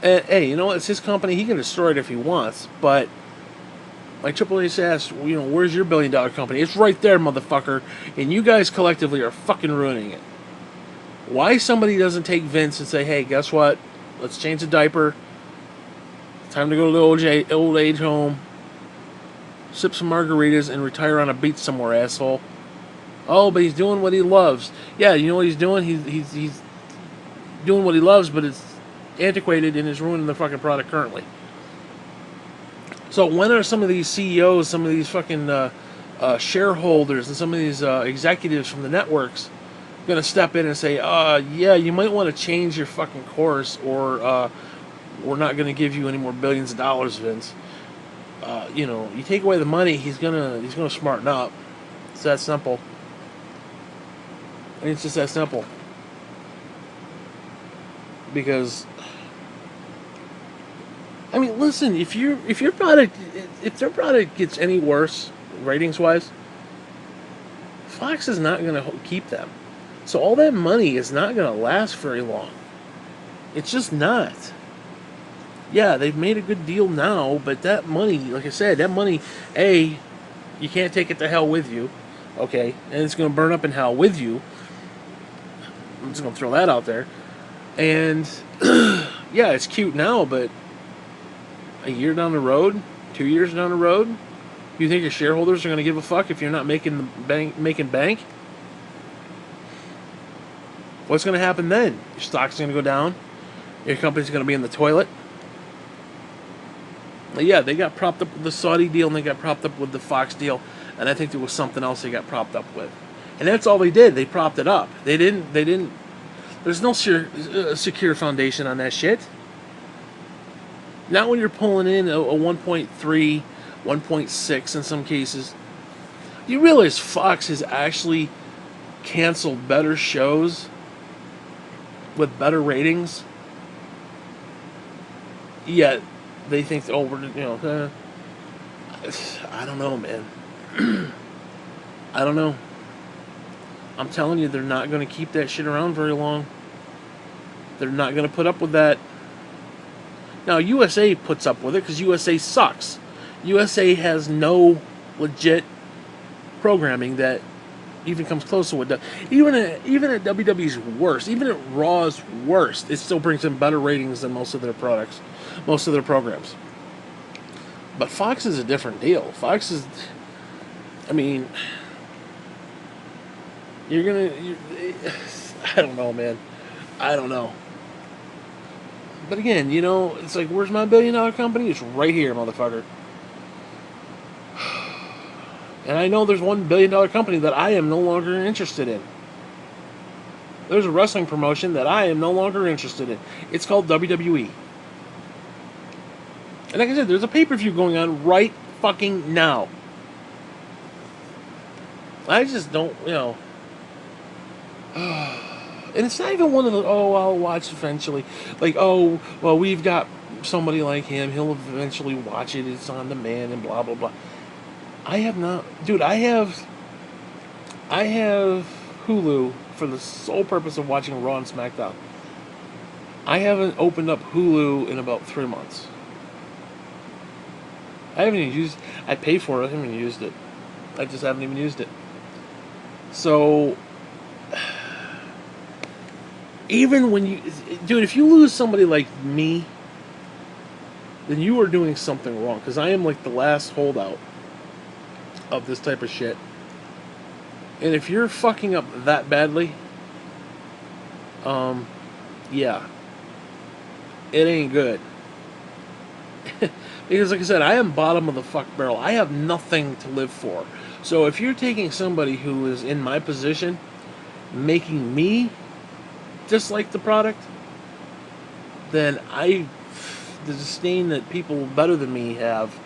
And hey, you know what? It's his company. He can destroy it if he wants. But like Triple H asked, where's your $1 billion company? It's right there, motherfucker. And you guys collectively are fucking ruining it. Why somebody doesn't take Vince and say, hey, guess what? Let's change the diaper. Time to go to the old age home. Sip some margaritas and retire on a beach somewhere, asshole. Oh, but he's doing what he loves. Yeah, you know what he's doing? He's doing what he loves, but it's antiquated and is ruining the fucking product currently. So when are some of these CEOs, some of these fucking shareholders, and some of these executives from the networks going to step in and say, yeah, you might want to change your fucking course, or we're not going to give you any more billions of dollars, Vince. You take away the money, he's gonna smarten up. It's that simple. It's just that simple. Because, I mean, listen, if their product gets any worse ratings wise, Fox is not gonna keep them. So all that money is not gonna last very long. It's just not. Yeah, they've made a good deal now, but that money, like I said, you can't take it to hell with you, okay? And it's going to burn up in hell with you. I'm just going to throw that out there. And, yeah, it's cute now, but a year down the road, 2 years down the road, you think your shareholders are going to give a fuck if you're not making bank? What's going to happen then? Your stock's going to go down. Your company's going to be in the toilet. Yeah, they got propped up with the Saudi deal, and they got propped up with the Fox deal, and I think there was something else they got propped up with. And that's all they did. They propped it up. They didn't, there's no secure foundation on that shit. Not when you're pulling in a 1.3, 1.6 in some cases. You realize Fox has actually canceled better shows with better ratings? Yet they think, I don't know, man. I don't know. I'm telling you, they're not going to keep that shit around very long. They're not going to put up with that. Now, USA puts up with it because USA sucks. USA has no legit programming that even comes close to what even at WWE's worst, even at Raw's worst, it still brings in better ratings than most of their products, most of their programs. But Fox is a different deal. Fox is, I mean, I don't know, man. I don't know. But again, it's like, where's my billion-dollar company? It's right here, motherfucker. And I know there's $1 billion company that I am no longer interested in. There's a wrestling promotion that I am no longer interested in. It's called WWE. And like I said, there's a pay-per-view going on right fucking now. I just don't, and it's not even one of the, I'll watch eventually. Like, well, we've got somebody like him. He'll eventually watch it. It's on demand and blah, blah, blah. I have not... Dude, I have Hulu for the sole purpose of watching Raw and SmackDown. I haven't opened up Hulu in about 3 months. I haven't even used... I pay for it. I haven't even used it. I just haven't even used it. So... Even when you... Dude, if you lose somebody like me, then you are doing something wrong. Because I am like the last holdout of this type of shit. And if you're fucking up that badly, yeah, it ain't good. Because like I said, I am bottom of the fuck barrel. I have nothing to live for. So if you're taking somebody who is in my position, making me dislike the product, then the disdain that people better than me have,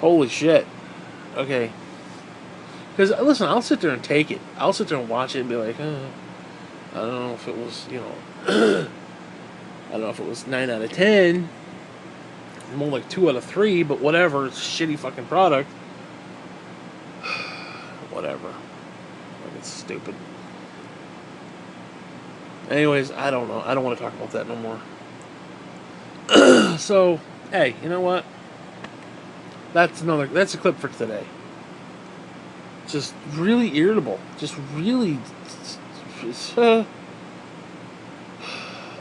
holy shit. Okay. Because, listen, I'll sit there and take it. I'll sit there and watch it and be like, I don't know if it was, I don't know if it was 9 out of 10. More like 2 out of 3, but whatever. It's a shitty fucking product. Whatever. Like, it's stupid. Anyways, I don't know. I don't want to talk about that no more. So, hey, you know what? That's a clip for today. Just really irritable. Just really...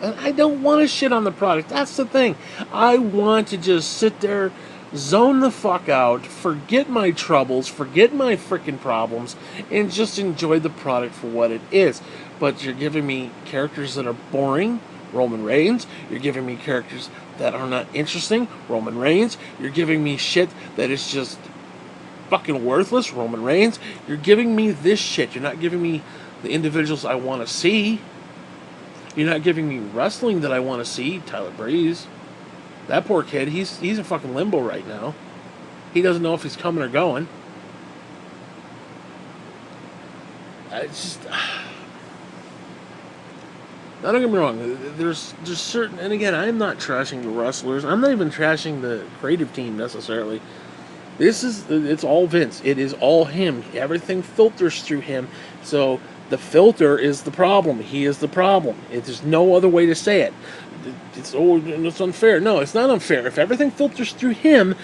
and I don't want to shit on the product. That's the thing. I want to just sit there, zone the fuck out, forget my troubles, forget my freaking problems, and just enjoy the product for what it is. But you're giving me characters that are boring, Roman Reigns. You're giving me characters that are not interesting, Roman Reigns. You're giving me shit that is just fucking worthless, Roman Reigns. You're giving me this shit. You're not giving me the individuals I want to see. You're not giving me wrestling that I want to see, Tyler Breeze. That poor kid, he's in fucking limbo right now. He doesn't know if he's coming or going. It's just... Now, don't get me wrong. There's certain... And again, I'm not trashing the wrestlers. I'm not even trashing the creative team, necessarily. It's all Vince. It is all him. Everything filters through him. So... The filter is the problem. He is the problem. There's no other way to say it. It's unfair. No, it's not unfair. If everything filters through him,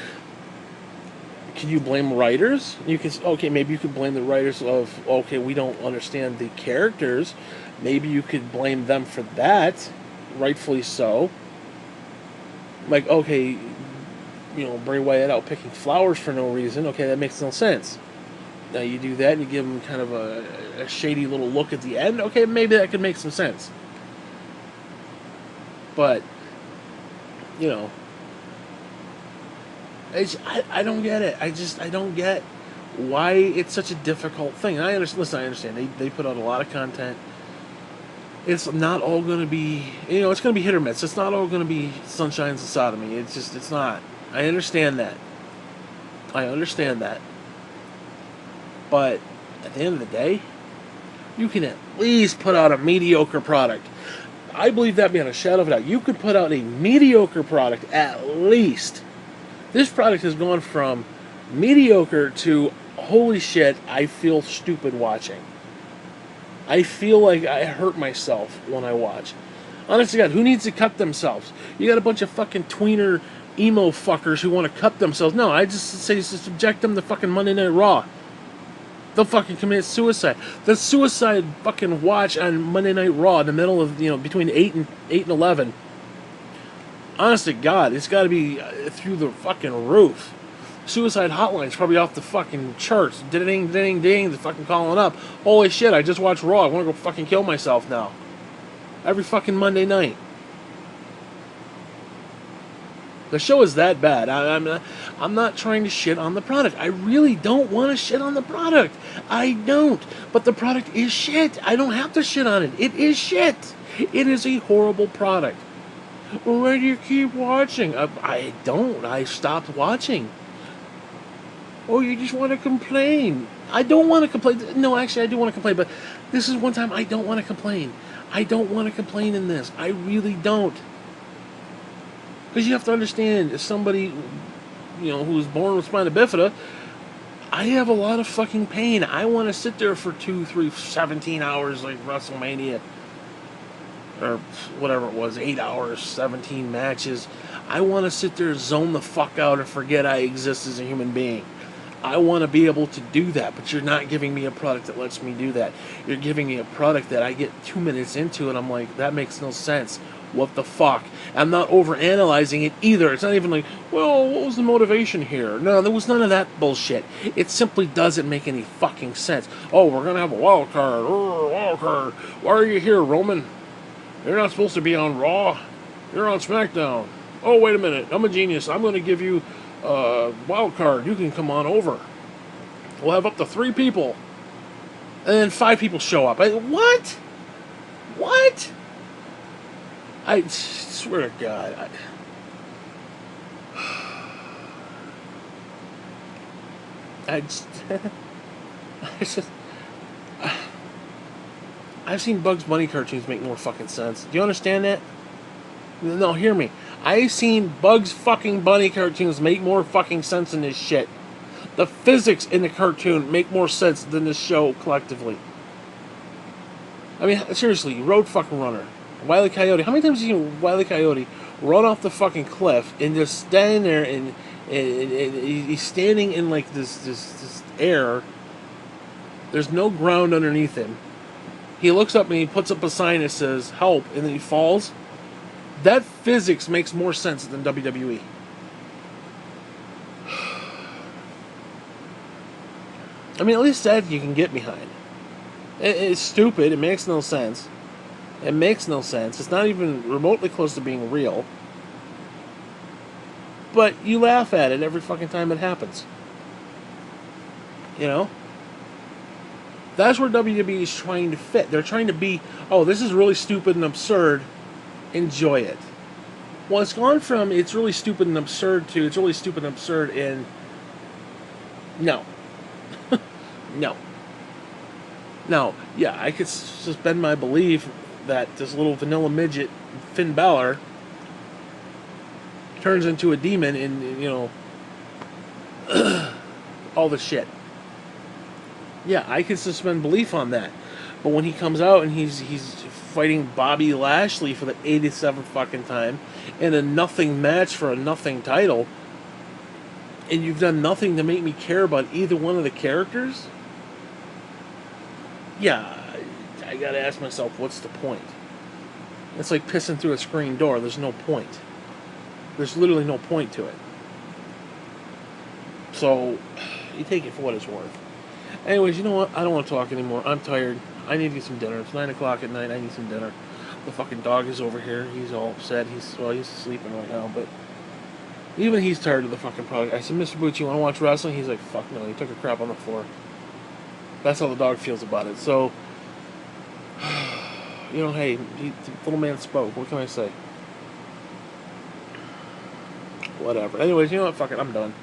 can you blame writers? Maybe you could blame the writers of, we don't understand the characters. Maybe you could blame them for that. Rightfully so. Like, Bray Wyatt out picking flowers for no reason. Okay, that makes no sense. Now you do that and you give him kind of a shady little look at the end. Okay, maybe that could make some sense. But, I don't get it. I don't get why it's such a difficult thing. And I understand. They put out a lot of content. It's not all going to be, it's going to be hit or miss. It's not all going to be sunshine and sodomy. It's not. I understand that. But at the end of the day, you can at least put out a mediocre product. I believe that beyond a shadow of a doubt. You could put out a mediocre product at least. This product has gone from mediocre to, holy shit, I feel stupid watching. I feel like I hurt myself when I watch. Honest to God, who needs to cut themselves? You got a bunch of fucking tweener emo fuckers who want to cut themselves. No, I just say subject them to fucking Monday Night Raw. They'll fucking commit suicide. The suicide fucking watch on Monday Night Raw in the middle of, between 8 and 11. Honest to God, it's got to be through the fucking roof. Suicide hotline's probably off the fucking charts. Ding, ding, ding, they're fucking calling up. Holy shit, I just watched Raw. I want to go fucking kill myself now. Every fucking Monday night. The show is that bad. I'm not trying to shit on the product. I really don't want to shit on the product. I don't. But the product is shit. I don't have to shit on it. It is shit. It is a horrible product. Well, why do you keep watching? I don't. I stopped watching. Oh, you just want to complain. I don't want to complain. No, actually, I do want to complain. But this is one time I don't want to complain. I don't want to complain in this. I really don't. Because you have to understand, as somebody, who was born with spina bifida, I have a lot of fucking pain. I want to sit there for 2, 3, 17 hours like WrestleMania. Or whatever it was, 8 hours, 17 matches. I want to sit there, zone the fuck out, and forget I exist as a human being. I want to be able to do that, but you're not giving me a product that lets me do that. You're giving me a product that I get 2 minutes into, and I'm like, that makes no sense. What the fuck? I'm not overanalyzing it either. It's not even like, well, what was the motivation here? No, there was none of that bullshit. It simply doesn't make any fucking sense. Oh, we're going to have a wild card. Oh, wild card. Why are you here, Roman? You're not supposed to be on Raw. You're on SmackDown. Oh, wait a minute. I'm a genius. I'm going to give you a wild card. You can come on over. We'll have up to 3 people. And then 5 people show up. What? What? I swear to God. I've seen Bugs Bunny cartoons make more fucking sense. Do you understand that? No, hear me. I've seen Bugs fucking Bunny cartoons make more fucking sense than this shit. The physics in the cartoon make more sense than this show collectively. I mean, seriously, Road fucking Runner. Wile E. Coyote. How many times have you seen Wile E. Coyote run off the fucking cliff and just stand there and he's standing in like this air. There's no ground underneath him. He looks up and he puts up a sign that says help, and then he falls. That physics makes more sense than WWE. I mean, at least that you can get behind. It's stupid. It makes no sense. It makes no sense. It's not even remotely close to being real. But you laugh at it every fucking time it happens. That's where WWE is trying to fit. They're trying to be, oh, this is really stupid and absurd. Enjoy it. Well, it's gone from it's really stupid and absurd to it's really stupid and absurd and no. No. Now, yeah, I could suspend my belief that this little vanilla midget, Finn Balor, turns into a demon and, all the shit. Yeah, I could suspend belief on that. But when he comes out and he's fighting Bobby Lashley for the 87th fucking time in a nothing match for a nothing title, and you've done nothing to make me care about either one of the characters, yeah, I gotta ask myself, what's the point? It's like pissing through a screen door. There's no point. There's literally no point to it. So, you take it for what it's worth. Anyways, you know what? I don't want to talk anymore. I'm tired. I need to get some dinner. It's 9 o'clock at night. I need some dinner. The fucking dog is over here. He's all upset. He's sleeping right now, but even he's tired of the fucking product. I said, Mr. Boots, you want to watch wrestling? He's like, fuck no. He took a crap on the floor. That's how the dog feels about it. So, hey, the little man spoke. What can I say? Whatever. Anyways, you know what? Fuck it. I'm done.